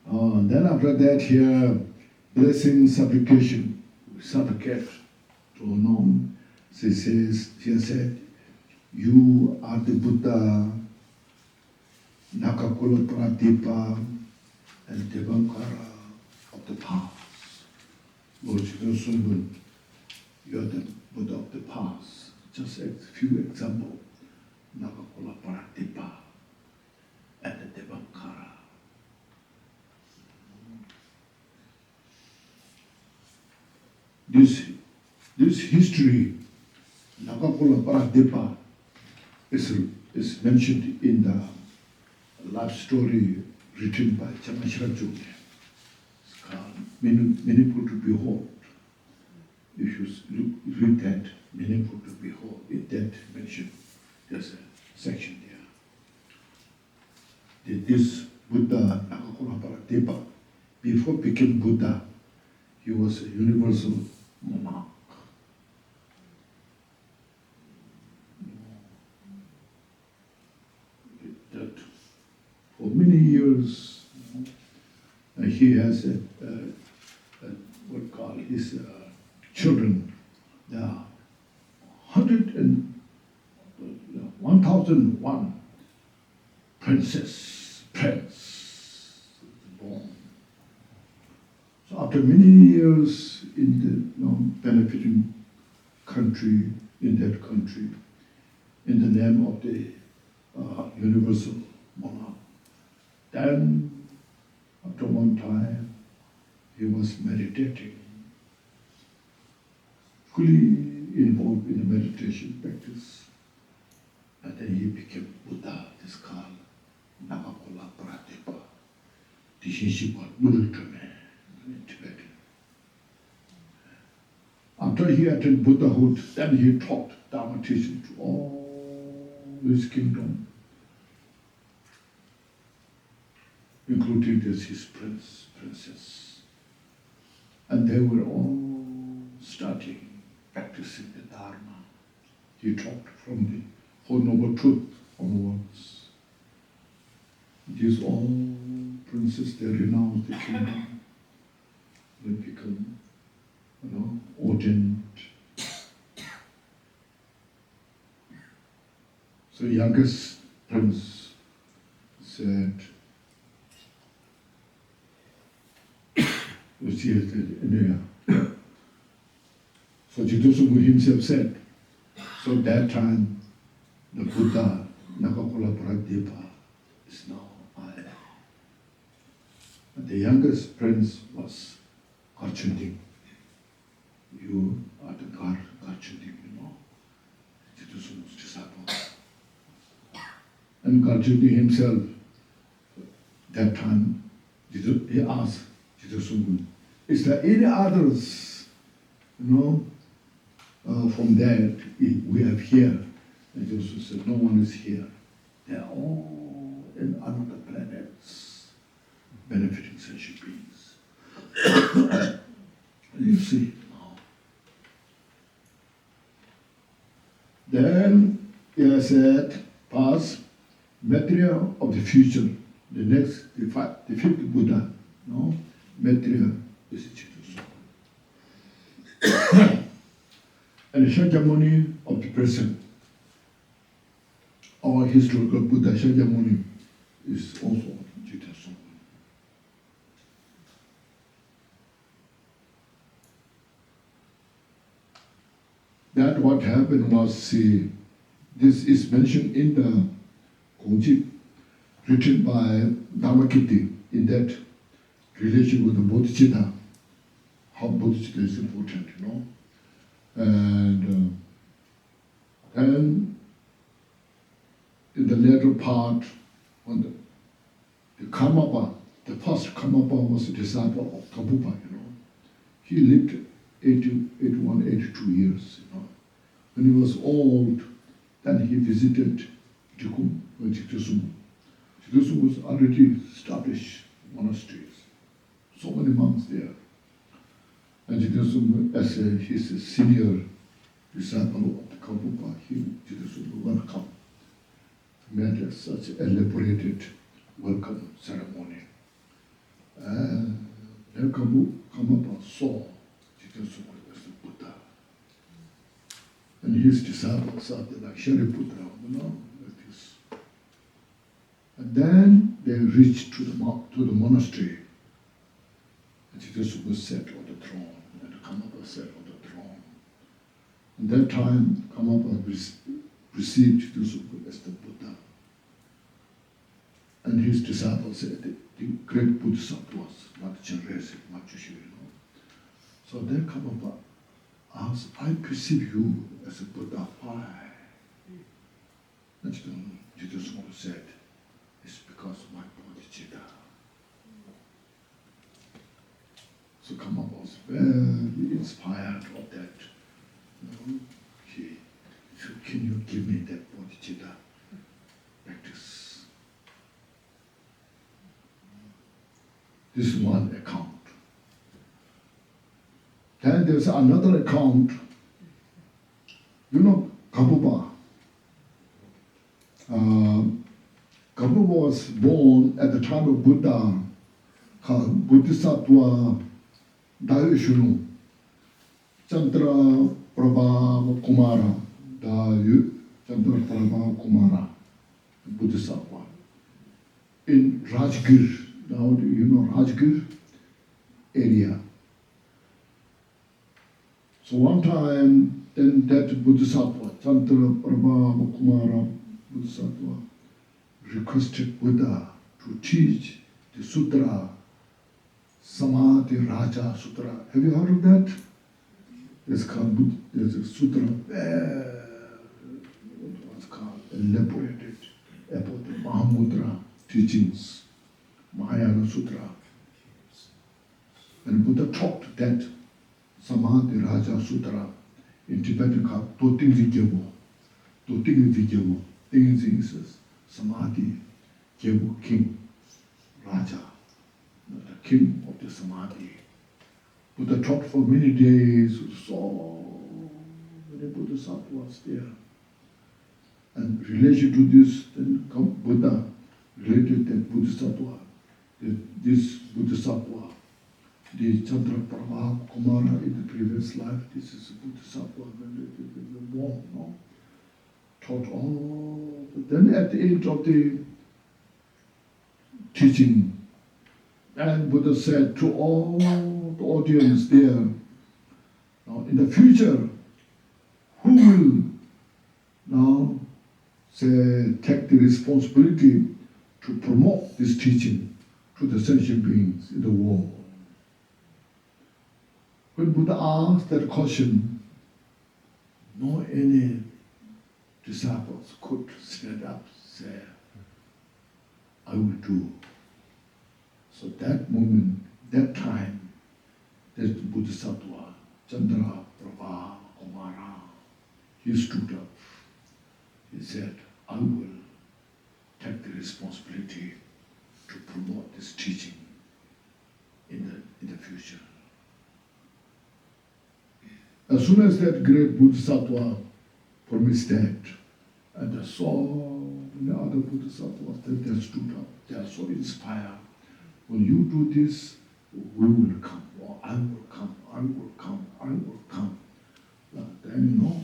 And then after that here, blessing, supplication. We supplicate to Nom. She said, you are the Buddha, Nakakula Pradipa, and Devankara of the past. Lord Sungun, you are the Buddha of the past. Just a few examples. Nakakula Pradipa and the Devankara. This history, Nakakula Pradipa, is mentioned in the life story written by Chamashira Jung. It's called Meaningful to Behold. If you read that, Meaningful to Behold, in that mention, there's a section there. This Buddha, Nakakula Pradipa, before becoming Buddha, he was a universal monarch. That for many years, he has what we call his children. There are 1001 prince, born. So after many years in the benefiting country, in that country, in the name of the universal monarch, then after one time he was meditating, fully involved in the meditation practice, and then he became Buddha, this called Nagakola Pratepa, Tishinshipa Nulutame in Tibetan. After he attained Buddhahood, then he taught Dharma teaching to all his kingdom, including his princess. And they were all starting practicing the Dharma. He taught from the Whole Noble Truth onwards. These all princes, they renounced the kingdom. They become, ordained. So youngest prince said, so Jidosunghu himself said, so that time the Buddha, Nagakola Pradepa, is now I. And the youngest prince was Gyaltshen. You are the Gyaltshen, Jidosunghu's disciple. And Gyaltshen himself, that time, he asked Jidosunghu, is there any others, from that we have here? And Jidosunghu said, no one is here. They are all in other planets, benefiting sentient beings. You see. Then he said, past, material of the future, the fifth Buddha, material is Jidosunghu. And the Shakyamuni of the present, our historical Buddha Shakyamuni is also Jidosunghu. That what happened was, this is mentioned in the Konchog, written by Dharmakirti, in that relation with the bodhicitta, how bodhicitta is important, And then in the later part, when the Karmapa, the first Karmapa was a disciple of Kabupa, He lived 81, 82 years, When he was old, then he visited Jidosunghu. Jidosunghu was already established monasteries, so many monks there. And Jidosunghu, as his senior disciple of the Kabupa, Jidosunghu welcomed. Made such elaborated welcome ceremony. And then Karmapa saw Jidosunghu as the Buddha. And his disciples are like Shariputra, like this. And then they reached to the monastery. And Jidosunghu sat on the throne, and Karmapa sat on the throne. And that time, Karmapa received Jidosunghu as the Buddha. And his disciples said, the great Bodhisattvas, not generation, not Jushu, So then Karmapa asked, I perceive you as a Buddha. Why? And Jidosunghu said, it's because of my bodhicitta. So Karmapa was very inspired of that. So can you give me that bodhicitta practice? This is one account. Then there's another account. Kabupa. Kabupa was born at the time of Buddha, called Bodhisattva Dayushunu, Chandra Prabha Kumara, Chandra Prabha Kumara, Bodhisattva. in Rajgir. Now, do you know Rajgir area? So one time, then that Bodhisattva, Chandra Prabha Kumara Bodhisattva, requested Buddha to teach the sutra, Samadhi Raja Sutra. Have you heard of that? There's a sutra, what's called, elaborated about the Mahamudra teachings, Mahayana Sutra. And Buddha taught that Samadhi Raja Sutra in Tibetan called Totingzi Gyabo. Totingzi Gyabo. Tingzi is Samadhi, Gyabo, king, Raja, the king of the Samadhi. Buddha taught for many days, so many Bodhisattvas there. And in relation to this, then Buddha related that Bodhisattva, this Bodhisattva, the Chandra Prabha Kumara in the previous life, this is Bodhisattva when they were born, no? Taught all. But then at the end of the teaching, and Buddha said to all the audience there, now in the future, who will now say take the responsibility to promote this teaching to the sentient beings in the world? When Buddha asked that question, no any disciples could stand up and say, I will do. So that moment, that time, that Bodhisattva, Chandra Prabha Kumara, he stood up. He said, I will take the responsibility to promote this teaching in the future. As soon as that great Bodhisattva promised that, and there are so many other Bodhisattvas that they stood up, they are so inspired. When you do this, we will come, or I will come, I will come, I will come. Then you know.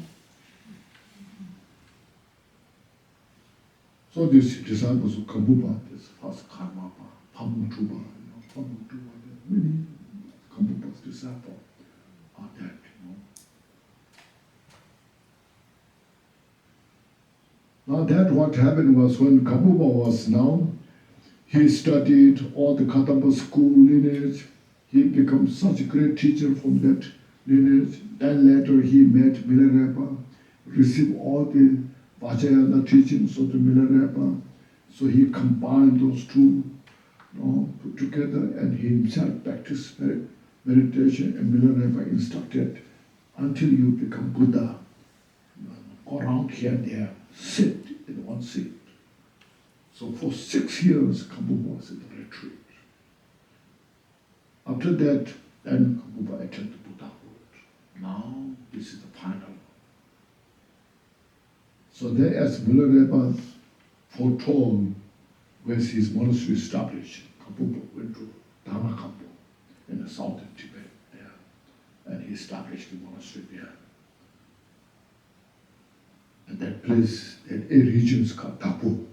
So these disciples of Kambupa, this first Karmapa, Pamutuba, Pamutuba, many Kambupa's disciples are dead, Now that what happened was when Kambupa was now, he studied all the Kadamba school lineage. He became such a great teacher from that lineage. Then later he met Milarepa, received all the Vajrayana teachings of the Milarepa. So he combined those two put together, and he himself practiced meditation, and Milarepa instructed, until you become Buddha, go around here and there, sit in one seat. So for 6 years, Kambupa was in the retreat. After that, then Kambupa attended Buddhahood. Now, this is the final. So then, as Milarepa foretold, when his monastery established, Kambupa went to Dharma Kampo in the southern Tibet there, and he established the monastery there. And that place, that region is called Tapu.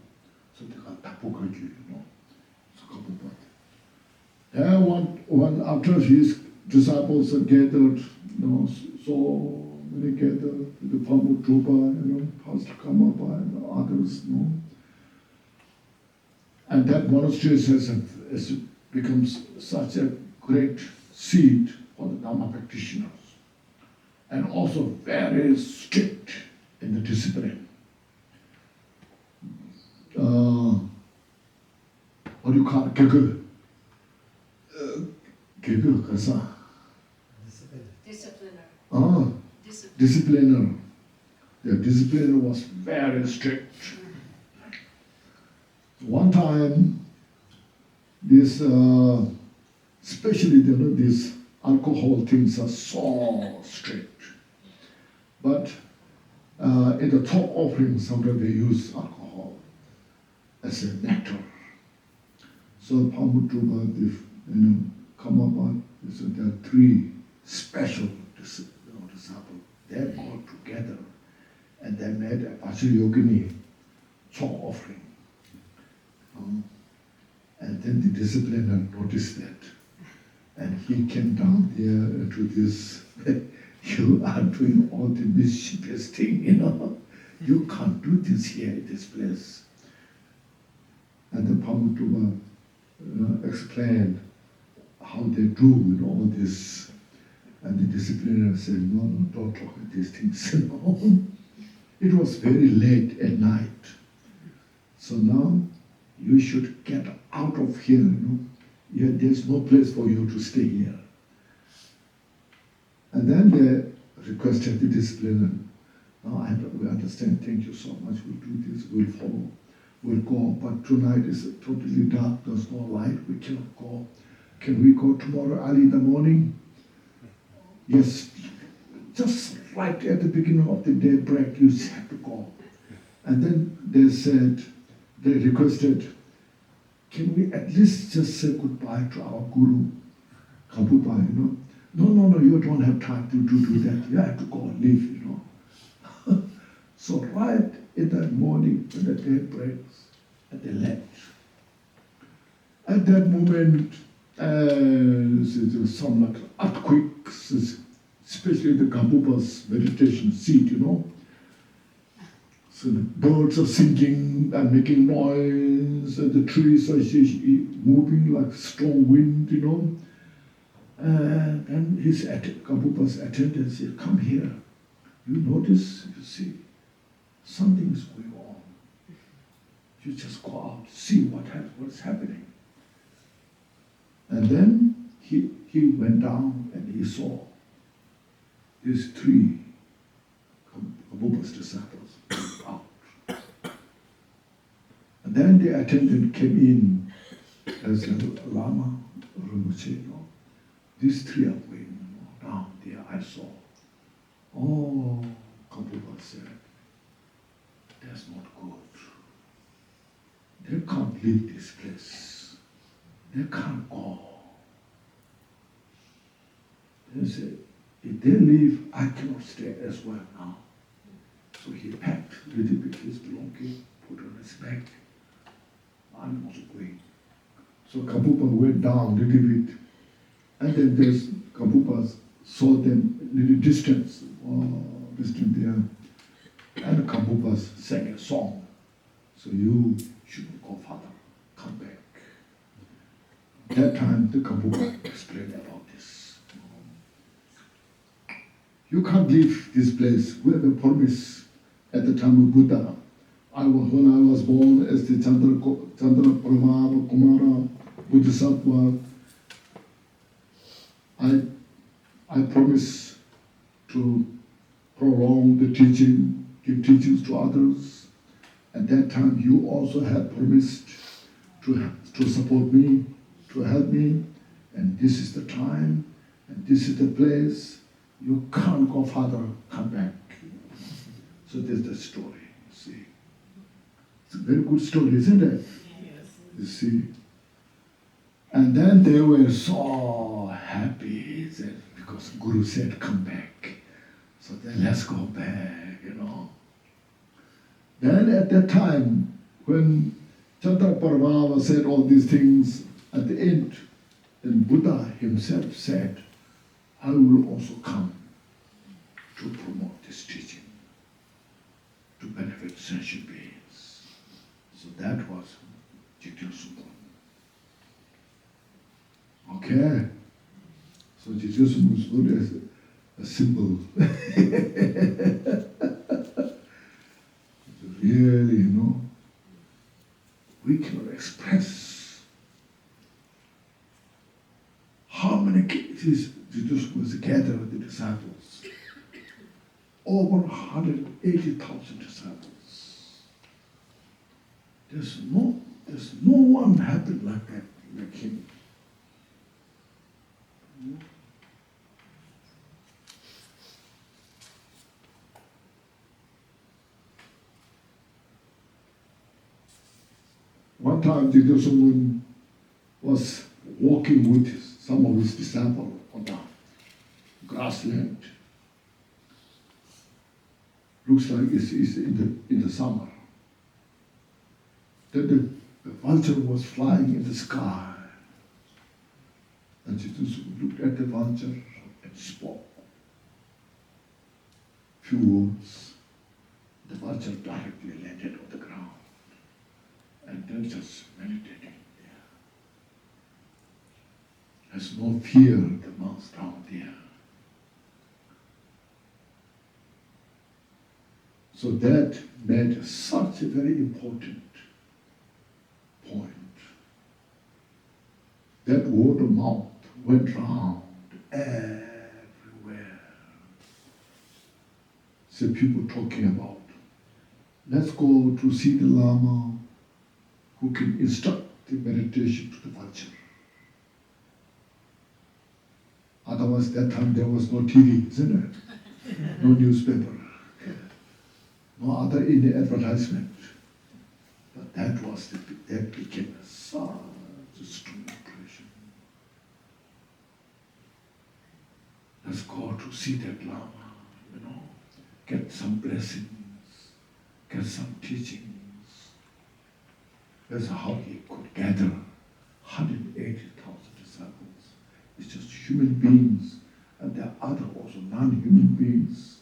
So they call Tapu Kaju, So Kambupa. Then one after his disciples are gathered, so many gathered, the Pamutuba, Pastor Kamapa and others, And that monastery has become such a great seat for the Dharma practitioners. And also very strict in the discipline. What do you call it? Gegu. Gegu, kasa. Discipliner. Discipliner. The discipliner was very strict. One time, this, especially these alcohol things are so strict. But in the top offering, sometimes they use alcohol as a nectar. So Pamutuba, Kamapa, there are 3 special disciples. They got together and they made a Vajrayogini top offering. And then the discipliner noticed that. And he came down there to this, you are doing all the mischievous thing, You can't do this here in this place. And the Pamutuba explained how they do all this. And the discipliner said, no, don't talk about these things. It was very late at night. So now you should get out of here. Yeah, there's no place for you to stay here. And then they requested the discipliner, no, we understand, thank you so much, we'll do this, we'll follow, we'll go, but tonight is totally dark, there's no light, we cannot go. Can we go tomorrow early in the morning? Yes, just right at the beginning of the daybreak, you have to go. And then they requested, can we at least just say goodbye to our Guru, Kabupa, No, you don't have time to do that. You have to go and leave, So right in that morning, when the day breaks, and they left. At that moment, there was some like earthquakes, especially the Kabupa's meditation seat, So the birds are singing and making noise, and the trees are moving like strong wind, And his Kabupa's attendant said, come here. You notice, you see, something is going on. You just go out, see what's happening. And then he went down and he saw these three Kabupa's disciples out. And then the attendant came in as a Lama, Rinpoche, These three are going down there, I saw. Oh, Kabupa said, that's not good. They can't leave this place. They can't go. They said, if they leave, I cannot stay as well now. So he packed a little bit his belonging, put on his back. I'm also going. So Kabupa went down a little bit. And then there's Kabupa saw them a little distance there. And Kabupa sang a song. So you shouldn't go further, come back. That time the Kabupa explained about this. You can't leave this place. We have a promise at the time of Buddha. When I was born as the Chandra Brahma Kumara Bodhisattva, I promise to prolong the teaching, give teachings to others. At that time, you also had promised to support me, to help me, and this is the time, and this is the place. You can't go further, come back. So there's the story, see. It's a very good story, isn't it? Yes. You see. And then they were so happy because Guru said, come back. So then let's go back, Then at that time, when Chandra Parvava said all these things, at the end, then Buddha himself said, I will also come to promote this teaching, to benefit sentient beings. So that was Gyaltshen. Okay. So Gyaltshen was not as a symbol. Really, we cannot express how many cases Gyaltshen was gathered with the disciples. Over 180,000 disciples. There's no one happened like that, like him. One time, Gyaltshen was walking with some of his disciples on the grassland. Looks like it's in the summer. Then The vulture was flying in the sky. And Jesus looked at the vulture and spoke few words. The vulture directly landed on the ground. And then just meditating there. There's no fear of the monks down there. So that made such a very important point. That word of mouth went round everywhere. So people talking about, let's go to see the Lama who can instruct the meditation to the vulture. Otherwise, that time there was no TV, isn't it? No newspaper, no other any advertisement. But that became such a strong impression. Let's go to see that Lama, get some blessings, get some teachings. That's how he could gather 180,000 disciples. It's just human beings, and there are other also non-human beings,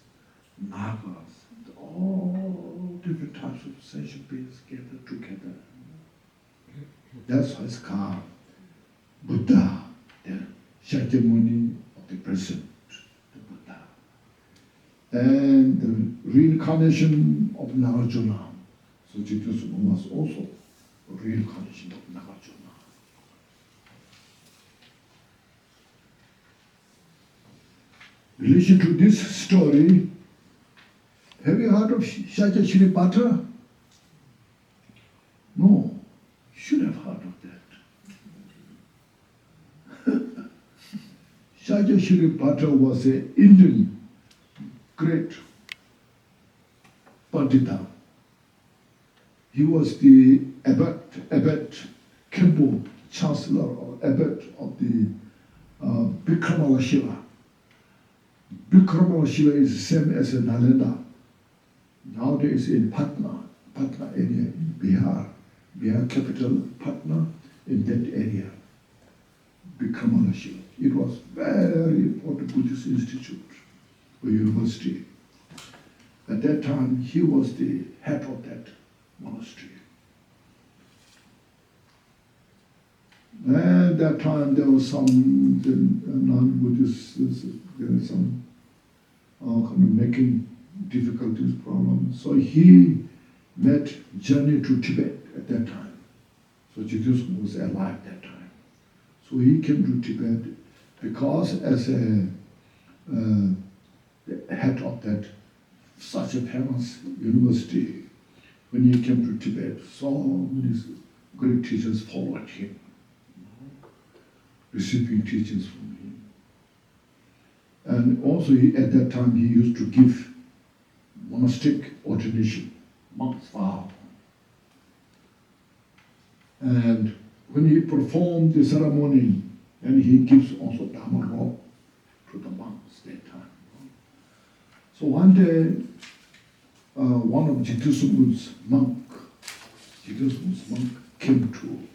nagas, and all different types of sentient beings gathered together. That's why it's called Buddha, the Shakyamuni of the present, the Buddha. And the reincarnation of Nagarjuna. So Jiddu was also a reincarnation of Nagarjuna. In relation to this story, have you heard of Shakya Shiripatra? No, you should have heard of that. Shakya Shiripatra was an Indian great Pandita. He was the abbot, Kempo chancellor or abbot of the Bikramala Shiva. Bikramala Shiva is the same as a Nalanda. Nowadays in Patna area in Bihar capital Patna, in that area, Bikramala Shiva. It was very important Buddhist institute or university. At that time, he was the head of that monastery. And at that time, there was some non-Buddhists, there was some kind of making difficulties, problems. So he made journey to Tibet at that time. So Jiddu was alive at that time. So he came to Tibet because as a head of that such a famous university, when he came to Tibet, so many great teachers followed him, receiving teachings from him. And also at that time he used to give monastic ordination, monk's vow. And when he performed the ceremony, then he gives also Dharma robe to the monks that time. So one day, one of Jiddu monk came to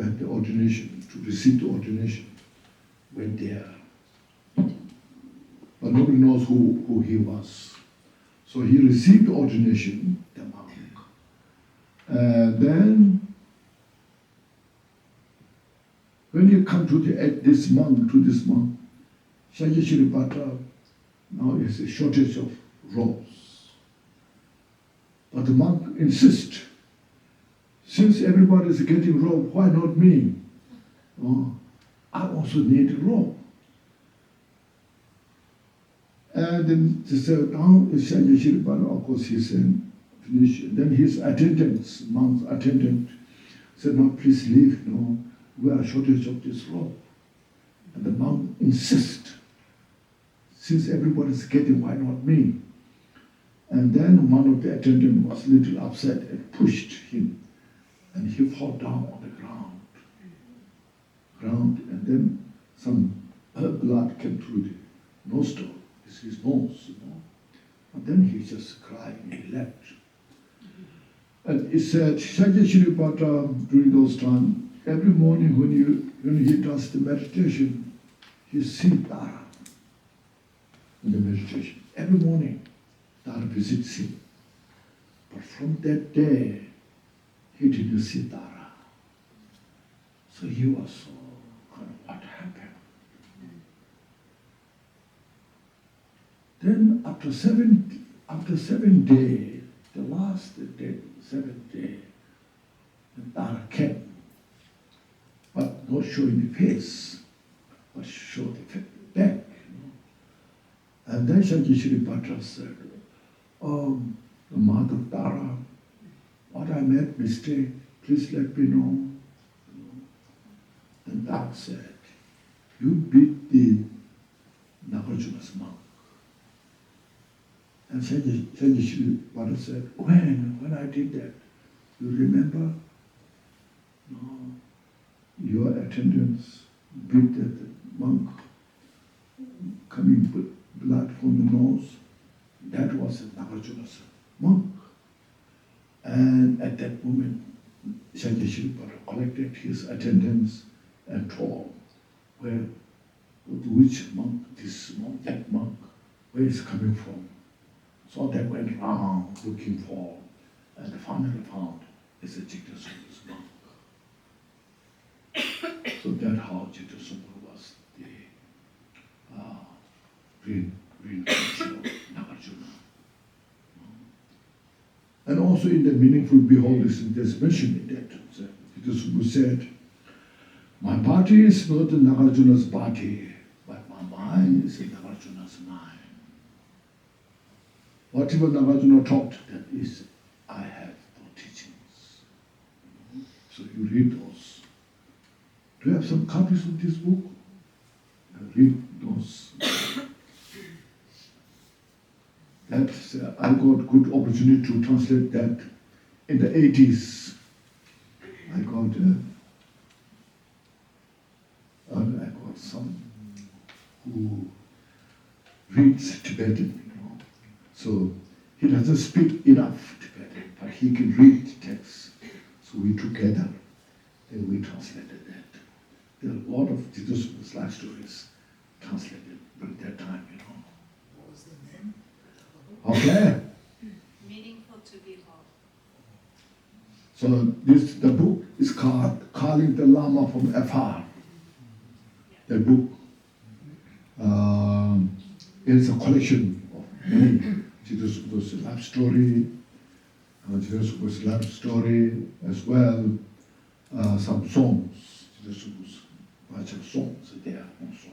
have the ordination, to receive the ordination, went there. But nobody knows who he was. So he received the ordination, the monk. Then, when you come to this monk, Shakya Shiripatra, now is a shortage of robes. But the monk insists, since everybody is getting robe, why not me? Oh, I also need a robe. And then they said, now is Shakya Shiripatra, of course he said, finish. Then his attendants, monk's attendant, said, no, please leave, no, we are shortage of this robe. And the monk insists, since everybody is getting, why not me? And then one of the attendants was a little upset and pushed him, and he fell down on the ground, and then some blood came through the nostril, his nose, And then he just cried and he left. And it said, Shakya Shiripata, during those times, every morning when he does the meditation, he sees Tara in the meditation. Every morning, Tara visits him. But from that day, he didn't see Tara. So he was so kind of, what happened? Then after seven days, the last day, 7th day, the Tara came, but not showing the face, but showed the back. And then Shakya Shiripatra said, "Oh, the mother Tara, what I made mistake, please let me know." And Tara said, "You beat the Nagarjuna's monk." And Shakya Shiripatra said, when I did that, you remember? No, your attendants beat that monk, coming blood from the nose. That was Nagarjuna's monk. And at that moment, Shakya Shiripatra collected his attendants and told which monk, this monk, that monk, where is coming from. So they went around looking for, and finally found it's a Jigdasumba's monk. So that's how Jigdasumba was the reincarnation of Nagarjuna. And also in the meaningful behold, there's mention in that. Jigdasumba said, "My body is not Nagarjuna's body, but my mind is Nagarjuna's mind. Whatever Nagarjuna taught, that is, I have those teachings." So you read those. Do you have some copies of this book? Read those. That's, I got good opportunity to translate that in the 80s. I got some who reads Tibetan. So he doesn't speak enough Tibetan, but he can read text. So we together, then we translated that. There are a lot of Jigdasumba's life stories translated during that time, What was the name? Okay. Meaningful to behold. So the book is called Calling the Lama from Afar. The book is a collection of many Jigdasumba's life story, Jigdasumba's life story as well, some songs, Jigdasumba's bunch of songs there also.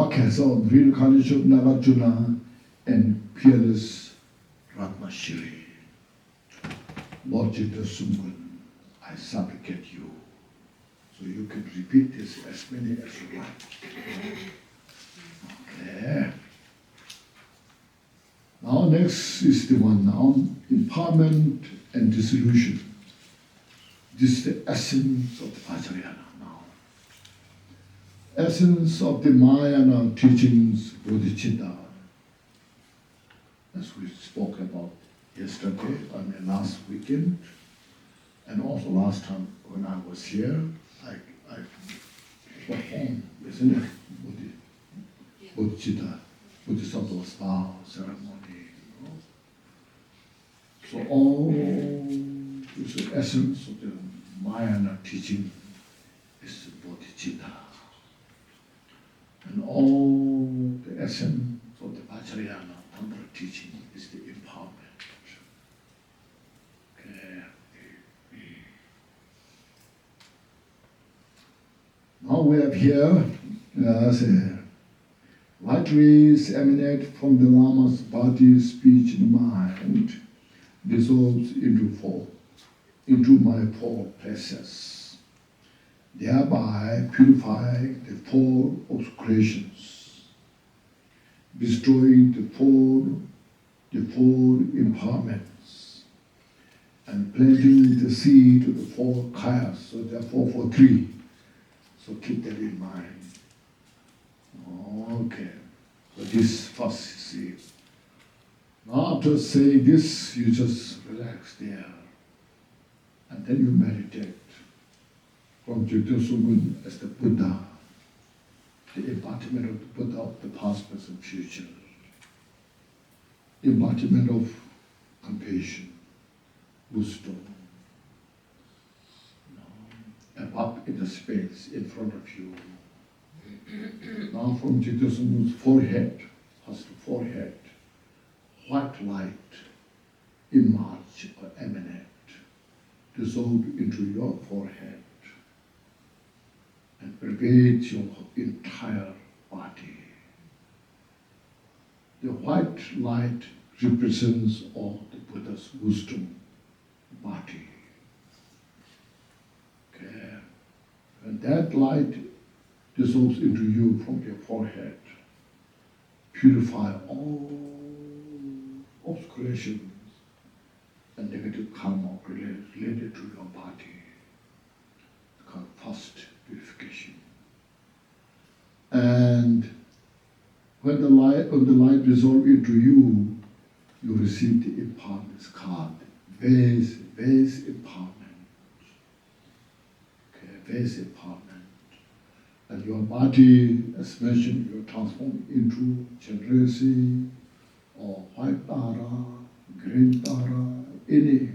Okay, so reincarnation of Nagarjuna and peerless Ratnashri. Lord Jigdasumba, I supplicate you, so you can repeat this as many as you like. Okay. Now next is the one now, empowerment and dissolution. This is the essence of the Vajrayana now. Essence of the Mahayana teachings, bodhicitta, as we spoke about yesterday, last weekend, and also last time when I was here, I performed, isn't it? Bodhicitta, Bodhisattva's vow ceremony. So all is the essence of the Mahayana teaching is bodhicitta. And all the essence of the Vajrayana Tantra teaching is the empowerment. Okay. Now we have here, light rays emanate from the Lama's body, speech, and mind, dissolves into my four pleasures, thereby purifying the four obscurations, destroying the four empowerments, and planting the seed of the four kayas, so therefore for three. So keep that in mind. Okay. So this first, see. Now after saying this, you just relax there. And then you meditate from Gyaltshen as the Buddha, the embodiment of the Buddha of the past, present, future. Embodiment of compassion, wisdom, and up in the space in front of you. Now from Gyaltshen's forehead, past the forehead, white light emerge or emanate, dissolve into your forehead and pervade your entire body. The white light represents all the Buddha's wisdom body. Okay. And that light dissolves into you from your forehead, purify all obscurations and negative karma related to your body. Called first purification. And when the light dissolves into you, you receive the empowerment card, vase empowerment. Okay, vase empowerment. And your body, as mentioned, you transform into generosity or white Tara, green Tara, any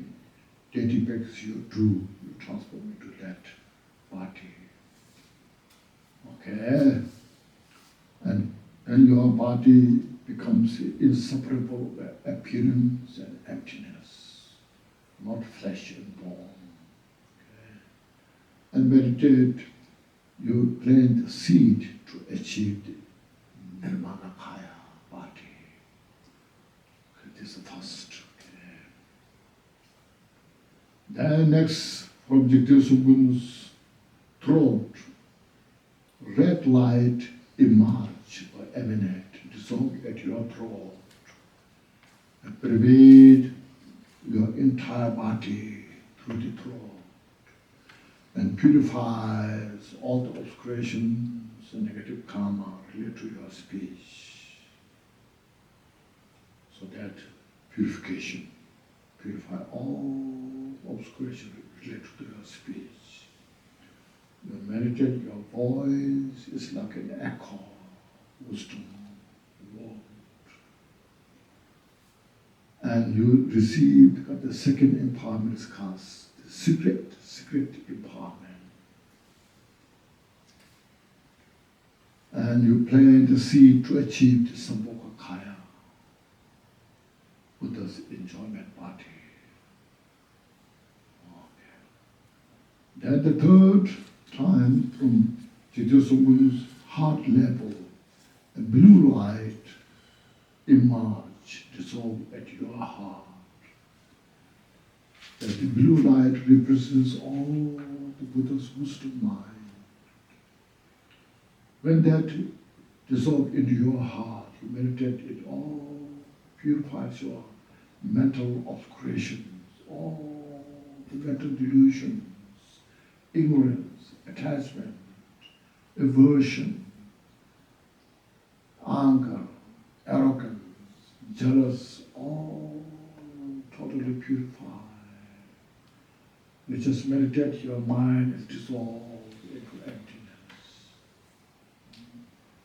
daily practice you do, you transform into that body. Okay? And your body becomes inseparable appearance and emptiness, not flesh and bone. Okay? And meditate, you plant the seed to achieve the Nirmanakaya body. Okay, this is the first. Okay. Then next, from Gyaltshen's throat, red light emerge or emanate, dissolve at your throat, and pervade your entire body through the throat, and purifies all the obscurations and negative karma related to your speech. So that purification, purify all obscurations related to your speech. You meditate, your voice is like an echo, wisdom, word. And you receive the second empowerment is called the secret empowerment. And you plant the seed to achieve the Sambhogakaya, Buddha's enjoyment body. Okay. Then the third time from Gyaltshen's heart level, a blue light emerge, dissolve at your heart. That the blue light represents all the Buddha's wisdom mind. When that dissolves into your heart, you meditate, it all purifies your mental obscurations, all the mental delusions, ignorance, attachment, aversion, anger, arrogance, jealous, all totally purified. You just meditate, your mind is dissolved into emptiness.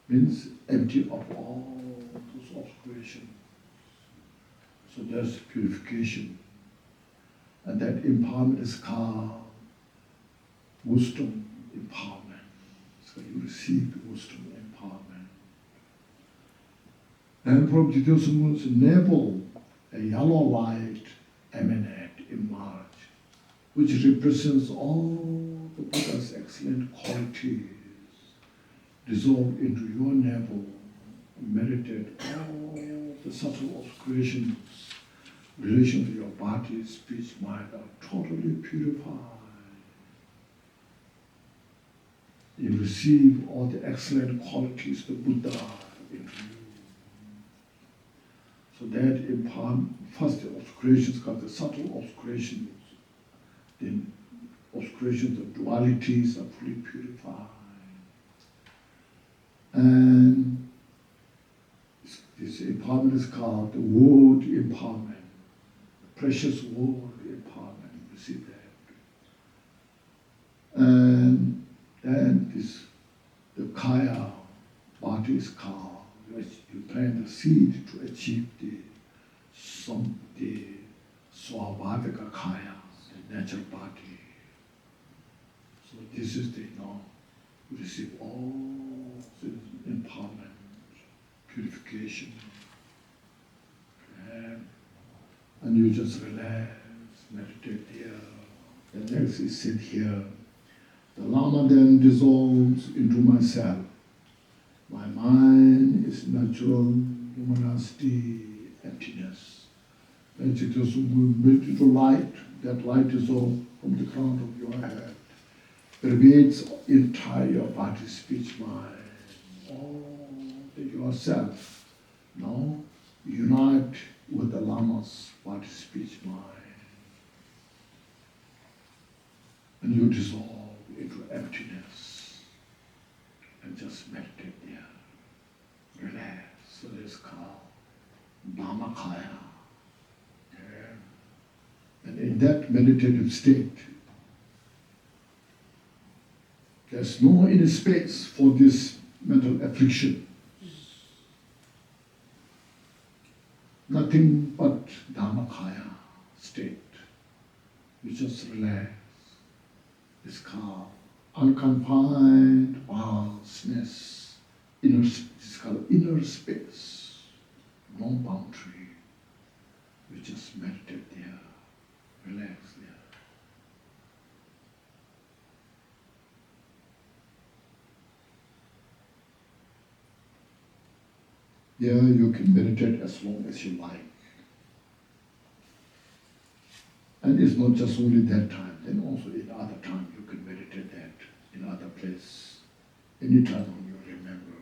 Means empty of all those obscurations. So there's purification. And that empowerment is called wisdom empowerment. So you receive the wisdom empowerment. And from Gyaltshen's navel, a yellow light emanate, emerge, which represents all the Buddha's excellent qualities, dissolve into your navel, meditate all the subtle obscurations, relation to your body, speech, mind are totally purified. You receive all the excellent qualities of the Buddha into you. So that first the obscurations called the subtle obscurations, then obscurations of dualities are fully purified. And This empowerment is called the word empowerment, the precious word empowerment. You see that. And then this, the kaya, body is called, you plant the seed to achieve the swabhavika kaya, the natural body. So this is the, you receive all the empowerment, purification, and you just relax, meditate here. The next is sit here. The Lama then dissolves into myself. My mind is natural luminosity, emptiness. And it just moves into light. That light dissolves from the crown of your head. Pervades entire body, speech, mind, all yourself. Now unite with the Lama's body, speech, mind. And you dissolve into emptiness and just meditate there. Relax. So it's called Dhammakaya. Yeah. And in that meditative state, there's no inner space for this mental affliction. Nothing but Dhammakaya state. You just relax. It's called unconfined vastness. It's called inner space. No boundary. You just meditate there. Relax there. Yeah, you can meditate as long as you like. And it's not just only that time, then also in other time you can meditate that, in other place, anytime when you remember.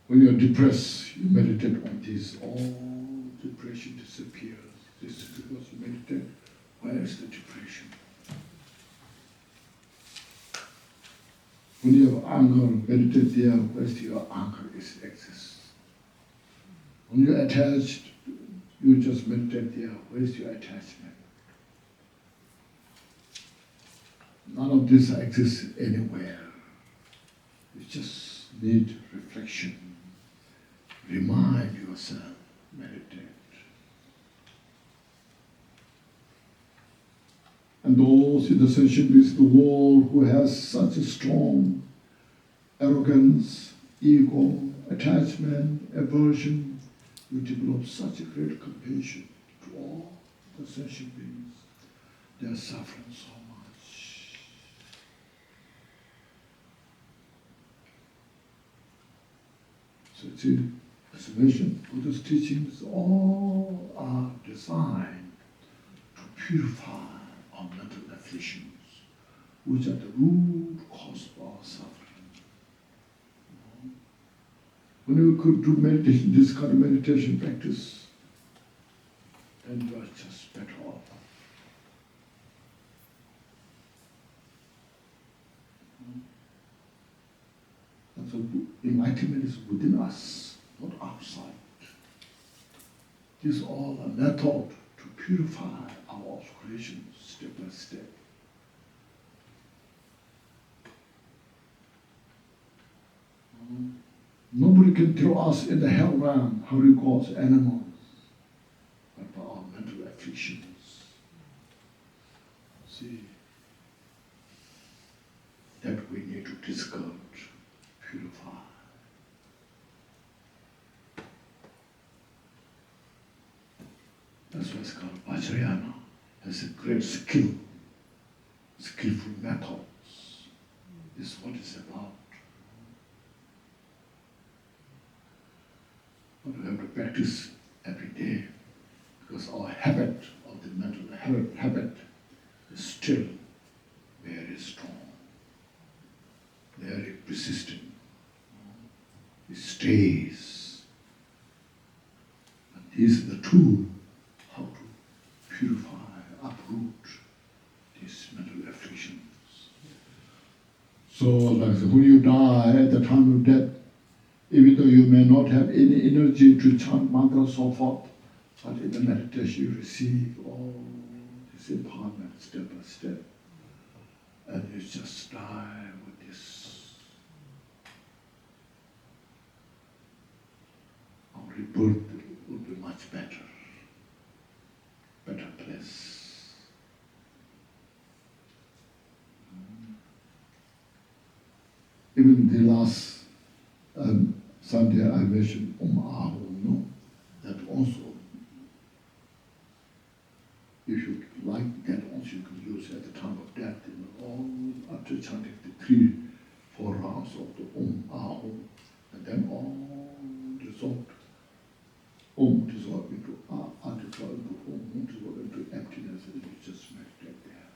When you're depressed, you meditate on this, all depression disappears. This is because you meditate. Where is the depression? When you have anger, meditate there, where's your anger exists. When you're attached, you just meditate there, where's your attachment? None of this exists anywhere. You just need reflection. Remind yourself, meditate. And those in the session with the world who has such a strong arrogance, ego, attachment, aversion, you develop such a great compassion to all the sentient beings. They are suffering so much. So see, as I mentioned, Buddha's teachings all are designed to purify our mental afflictions, which are the root cause of our suffering. When you could do meditation, this kind of meditation practice, then you are just better off. And so enlightenment is within us, not outside. This is all a method to purify our obscurations step by step. Nobody can throw us in the hell realm, how he calls animals, but by our mental afflictions. See, that we need to discourage, purify. That's why it's called Vajrayana. It's a great skill, skillful methods. This is what it's about. But we have to practice every day because our habit of the mental habit is still very strong, very persistent. It stays. And this is the tool how to purify, uproot these mental afflictions. So like when you die, at the time of death, Even though you may not have any energy to chant mantra so forth, but in the meditation you receive all this empowerment step by step. And you just die with this. Our rebirth will be much better. Better place. Even the last Sunday I mentioned Ahu, no? That also, if you like that also you can use at the time of death, all after chanting the 3-4 rounds of the Ahu, and then all dissolved. Dissolve into dissolve into dissolve into emptiness, and you just meditate there.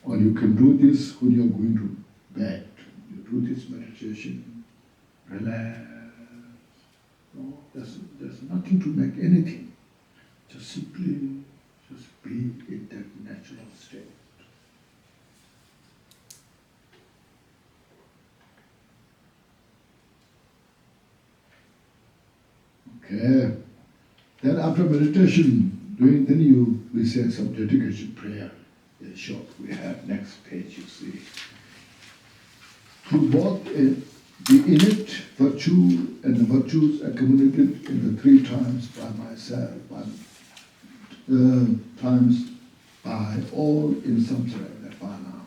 Or you can do this when you're going to bed. You do this meditation, relax. No, there's nothing to make anything. Just simply just be in that natural state. Okay. Then after meditation, then we say some dedication prayer. In short, we have next page, you see. To both the innate virtue and the virtues accumulated in the 3 times by myself, times by all in samsara nirvana.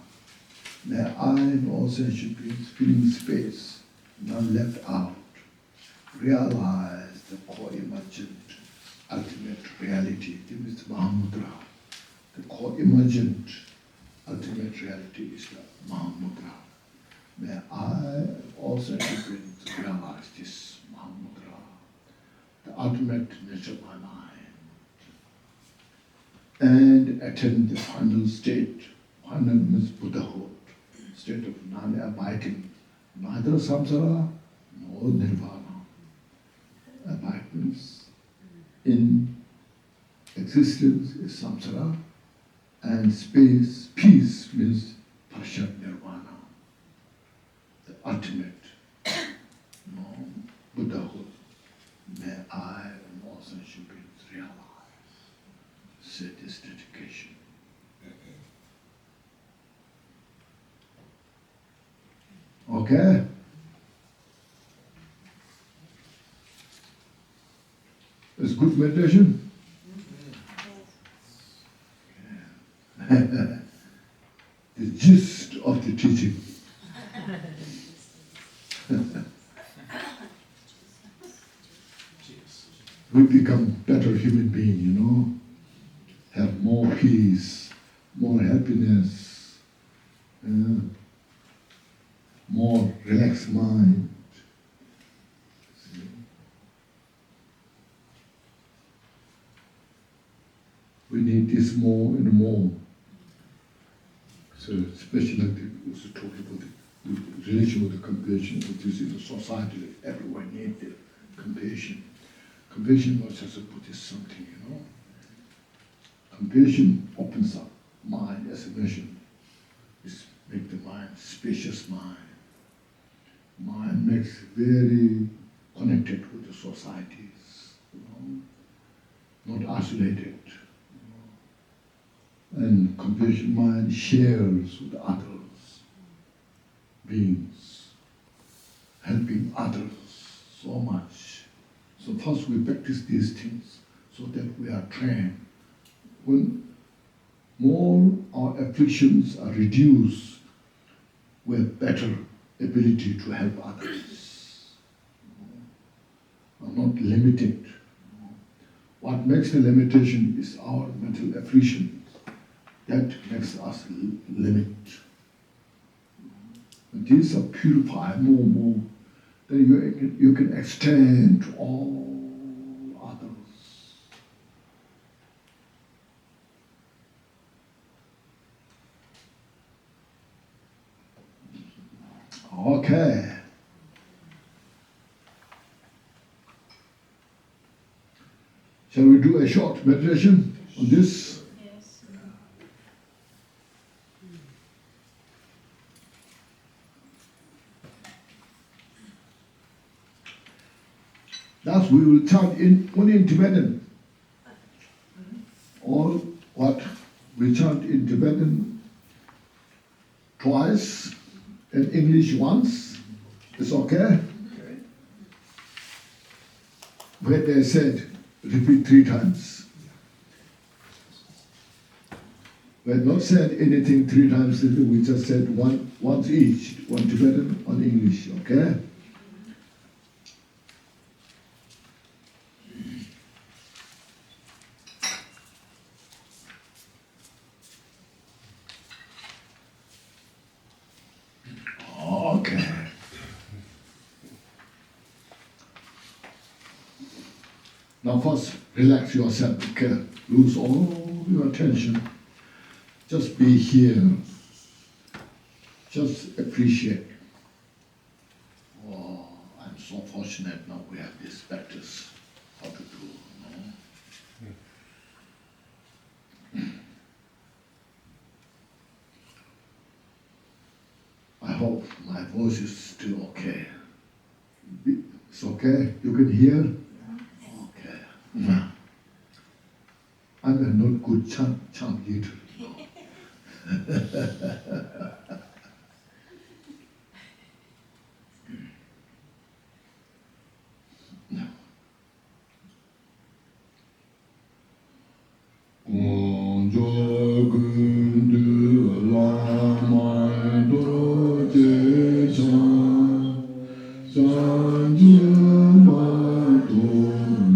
May I and all sentient beings filling space, none left out, realize the co-emergent ultimate reality. This is Mahamudra. The co-emergent ultimate reality is the Mahamudra. May I and all sentient beings realize this Mahamudra, the ultimate nature of my mind, and attain the final state. Final means Buddhahood, state of non-abiding, neither samsara nor nirvana. Abidance in existence is samsara, and peace means Pashat Nirvana, the ultimate Buddhahood. May I and all sentient beings realize. Say this dedication. Okay? It's good meditation. The gist of the teaching. We become better human being, have more peace, more happiness, more relaxed mind. We need this more and more. So especially like we also talking about the relation with the compassion, which is in the society, everyone needs the compassion. Compassion was just a Buddhist something, Compassion opens up mind, as I mentioned. It's make the mind spacious mind. Mind makes very connected with the societies, not isolated. And compassion mind shares with others, beings, helping others so much. So first we practice these things so that we are trained. When more our afflictions are reduced, we have better ability to help others. Are not limited. What makes the limitation is our mental affliction. That makes us limit. When these are purified more and more, then you can extend to all others. Okay. Shall we do a short meditation on this? Yes. Thus we will chant only in Tibetan. All what we chant in Tibetan twice, in English once. It's okay? When they said, repeat 3 times. We had not said anything 3 times, we just said once each, one Tibetan, one English, okay? Okay. Now first, relax yourself, okay? Lose all your attention. Just be here. Just appreciate. Oh, I'm so fortunate now we have this practice. How to do, I hope my voice is still okay. It's okay? You can hear? Okay. I'm a not good chant leader. Konchog du lamai do je chan, chan ju ma do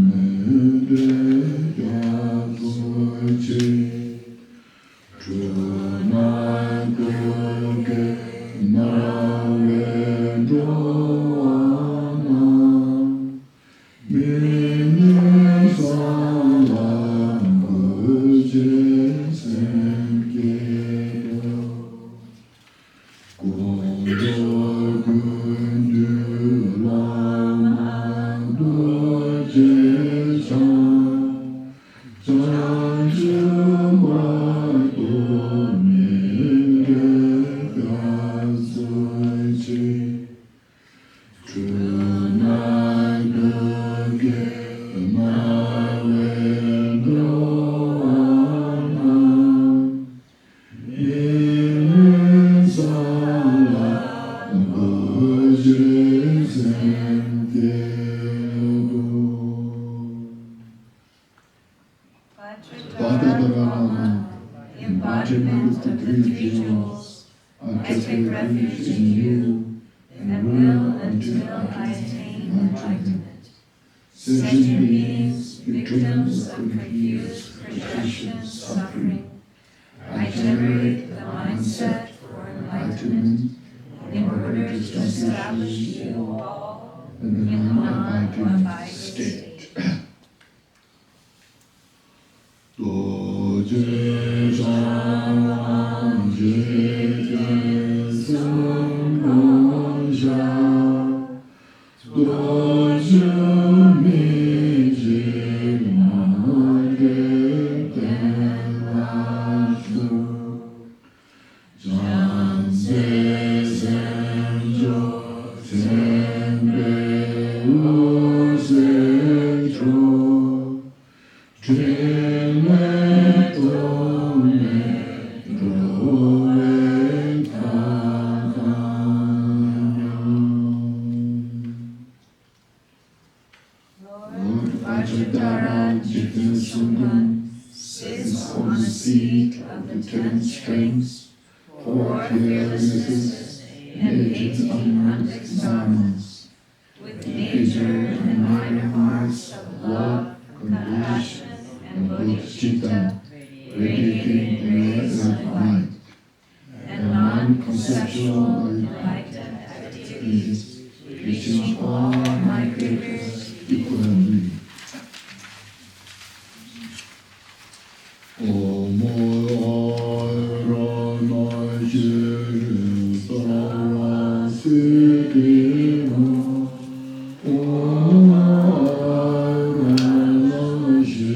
me de ya so che, chu na do ke na we do na, me ne sa la bu je sen ke do. Konchog du lamai do je chan, chan ju ma do me de ya so che, chu na do ke na we do na, me sa la bu je sen ke do. Vajradharana, embodiment of the 3 jewels, I take refuge in you, and will until I attain enlightenment. Sentient beings, victims of confused projection, suffering, I generate the mindset for enlightenment in order to establish you all in the non-abiding state. Do je zhang je je sung gong xia, do je mi ji ma de ten la shu, zhang se sen jo sen bei lu se tro, Trin me to me ro we ka Lord Vajradhara Jitnasundan sits on the seat of the 10 strings, 4 fearlessnesses, and 8 unmixed dharmas, with major and minor marks of love, compassion, and bodhicitta, radiating the rays of light, and non-conceptual enlightened activities, reaching all my creatures equally. Om Rana Shiru Sara Siddhi Om Rana Shiru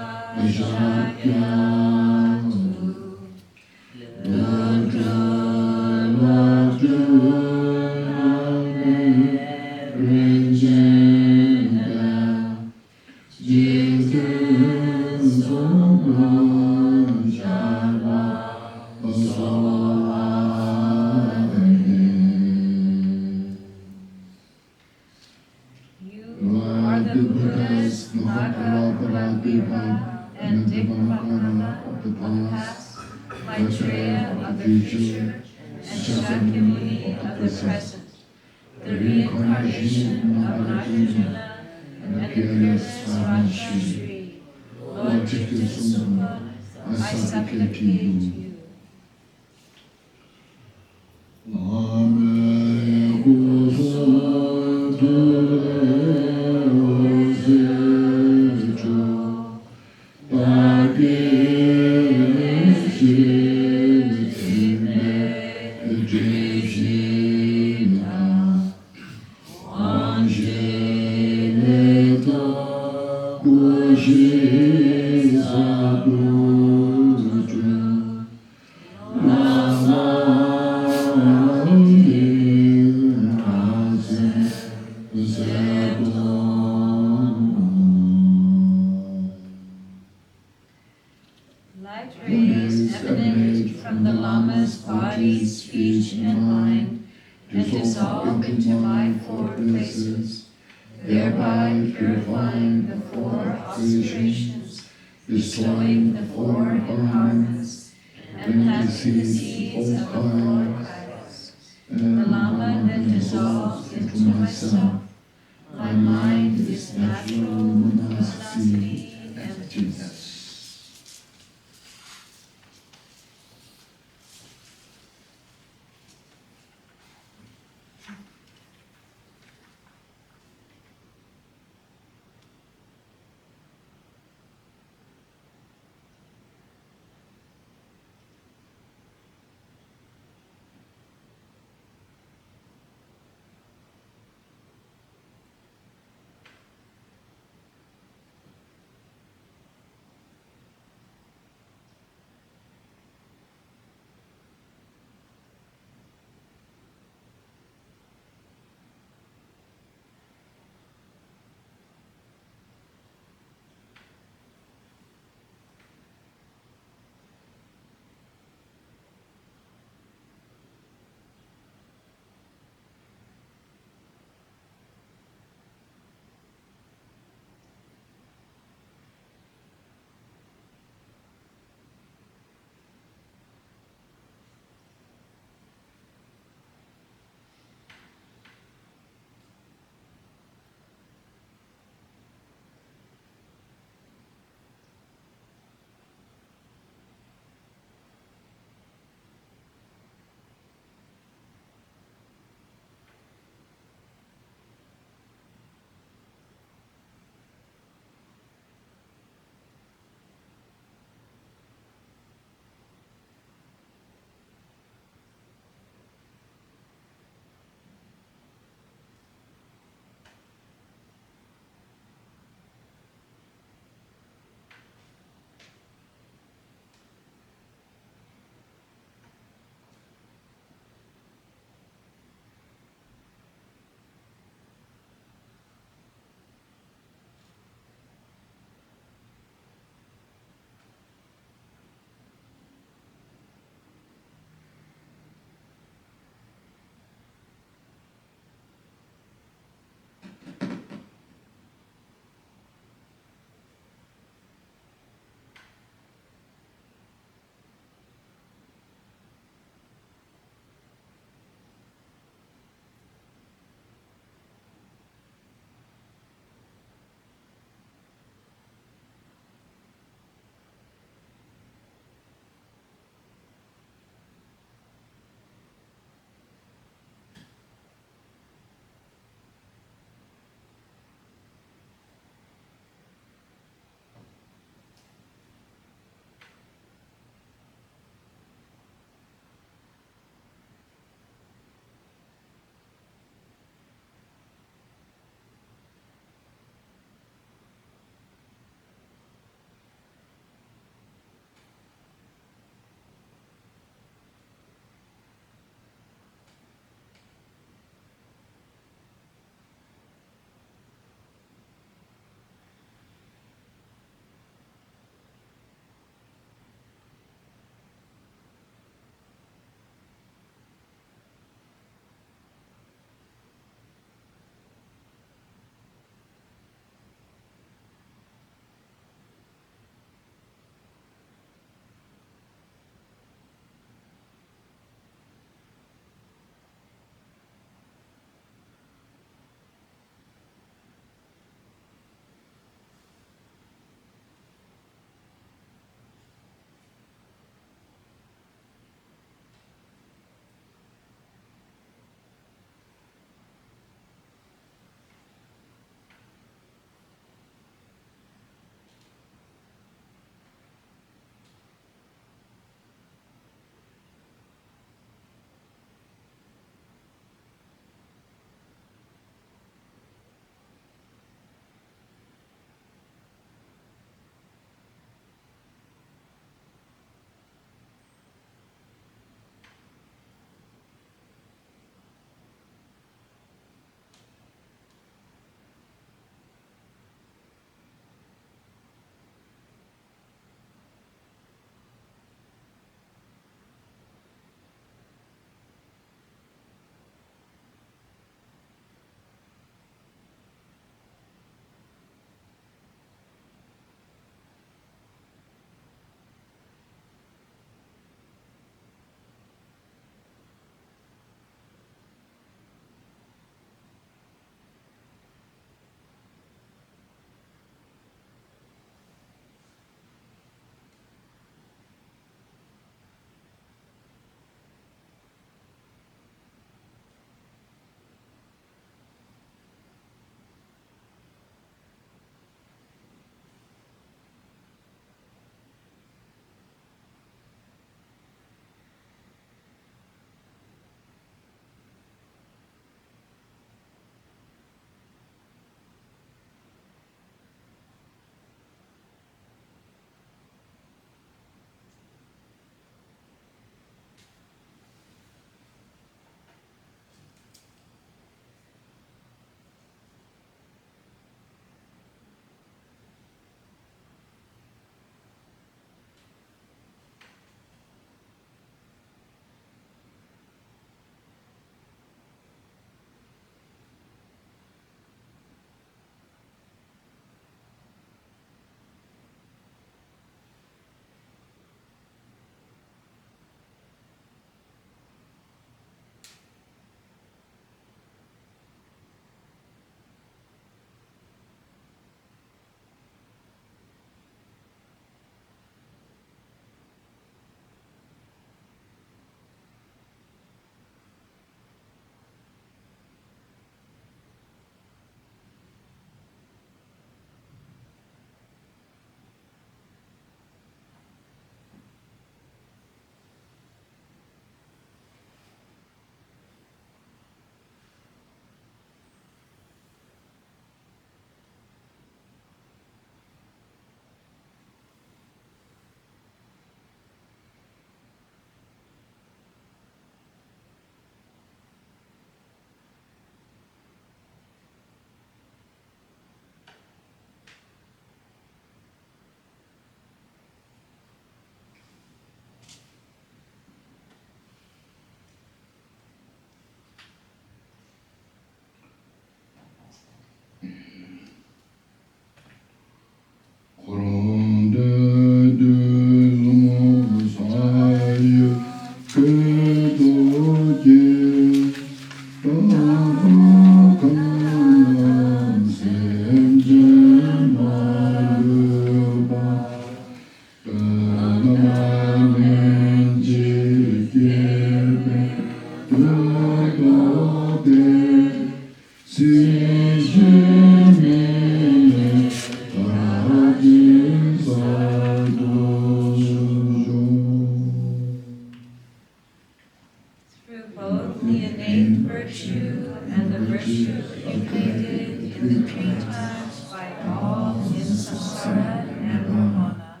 both the innate virtue and the virtue ignited in the treetops by all in samsara and nirvana,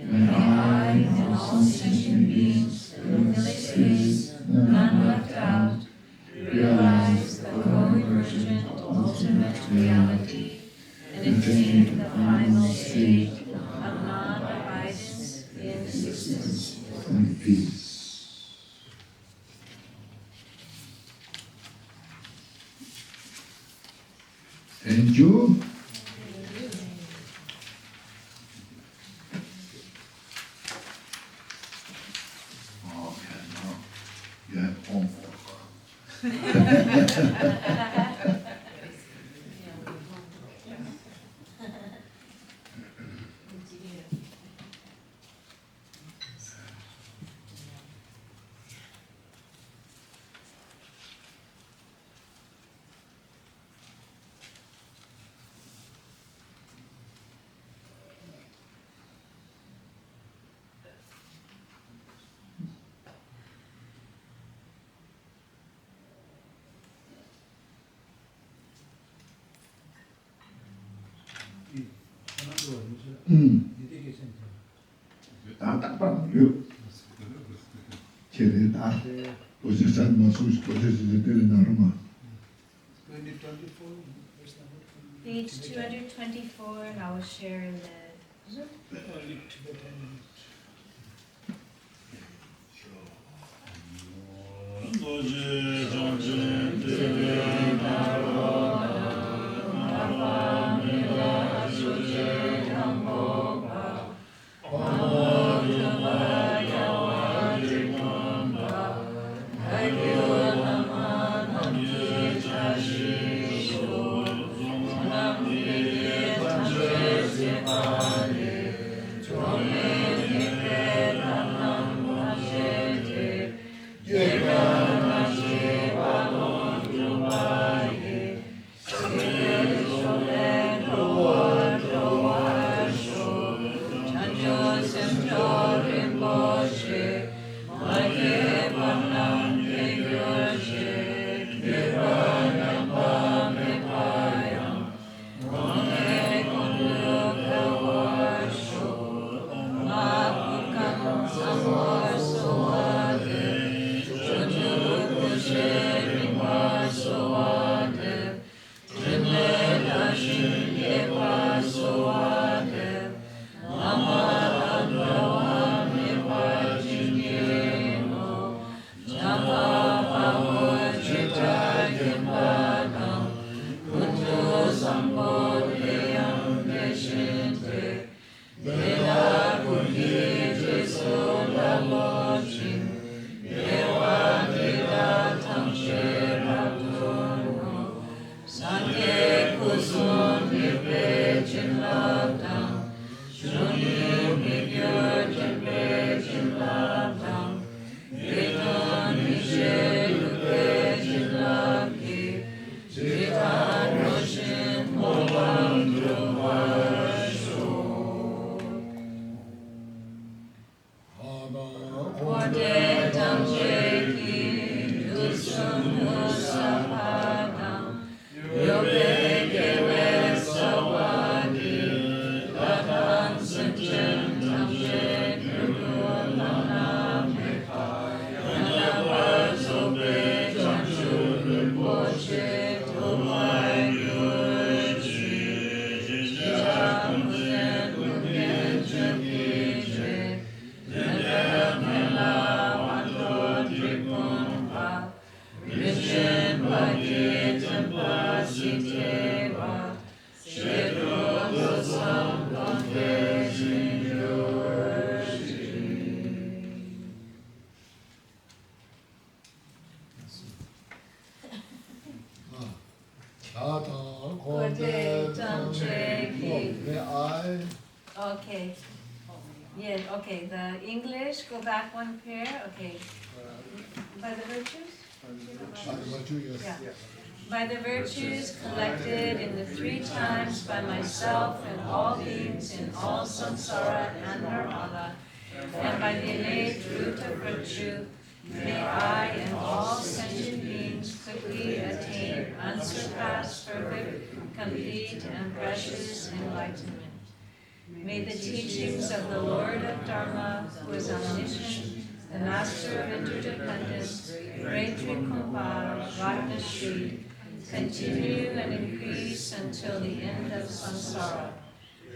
may I and all sentient beings, in the space, none left out, realize the co-emergent ultimate reality and attain the final state of non-abidance in existence and peace. Thank you. Okay, now you have homework. 다 딱밤요. 제대 다 도시산 마술 도시스 때는 나름아. 2024, where's the note? Page 224, and I will share in the Zoom. Only Tibetan. Okay. May I? Okay. Yeah, okay, the English, go back one pair, okay. By the virtues? Yes. Yeah. By the virtues collected in the 3 times by myself and all beings in all samsara and nirvana, and by the innate root of virtue, may I and all sentient beings quickly attain unsurpassed, perfect, complete, and precious enlightenment. May the teachings of the Lord of Dharma, who is omniscient, the master of interdependence, great Trikumpa, Ratnashri, continue and increase until the end of samsara,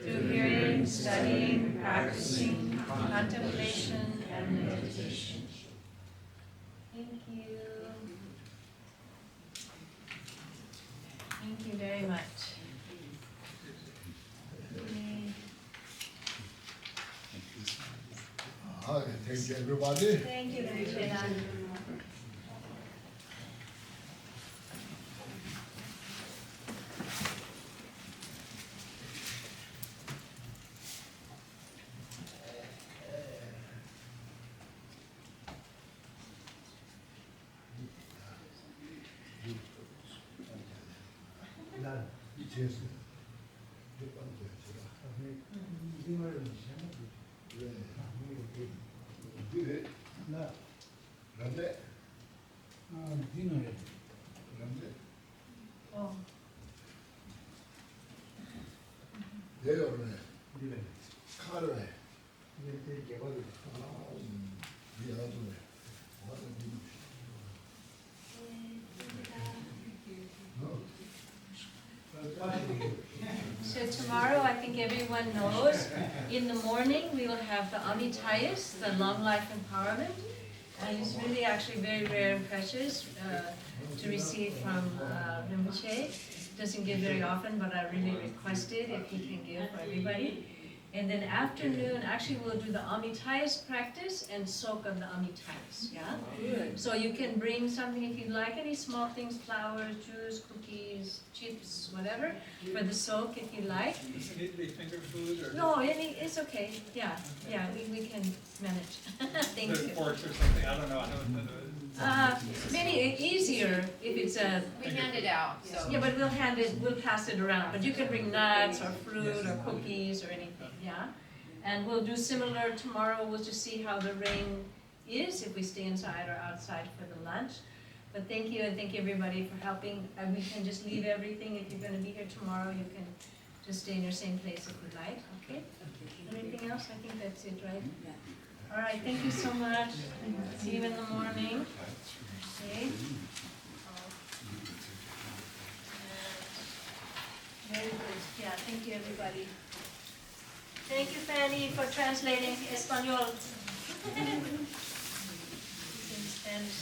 through hearing, studying, practicing, contemplation, and meditation. Thank you. Thank you very much. Thank you, everybody. Thank you, Kenchen. Oh. So tomorrow, I think everyone knows, in the morning we will have the Amitayas, the long life empowerment. And it's really actually very rare and precious to receive from Rinpoche. Doesn't give very often, but I really requested if he can give for everybody. And then afternoon, actually we'll do the Amitayas practice and soak of the Amitayas, yeah? Good. So you can bring something if you'd like, any small things, flowers, juice, cookies, chips, whatever, for the soak if you like. Does it need to be finger food or? No, it's okay, yeah, we can manage. Thank you. Forks or something, I don't know, I haven't. Maybe easier if it's a. We hand it out, so. Yeah, but we'll pass it around, but you can bring nuts or fruit or cookies or anything, yeah? And we'll do similar tomorrow, we'll just see how the rain is, if we stay inside or outside for the lunch. But thank you, and thank you everybody for helping. We can just leave everything, if you're gonna be here tomorrow, you can just stay in your same place if you like, okay? Anything else? I think that's it, right? All right, thank you so much. See you in the morning. Okay. Very good. Yeah, thank you, everybody. Thank you, Fanny, for translating Espanol. In Spanish.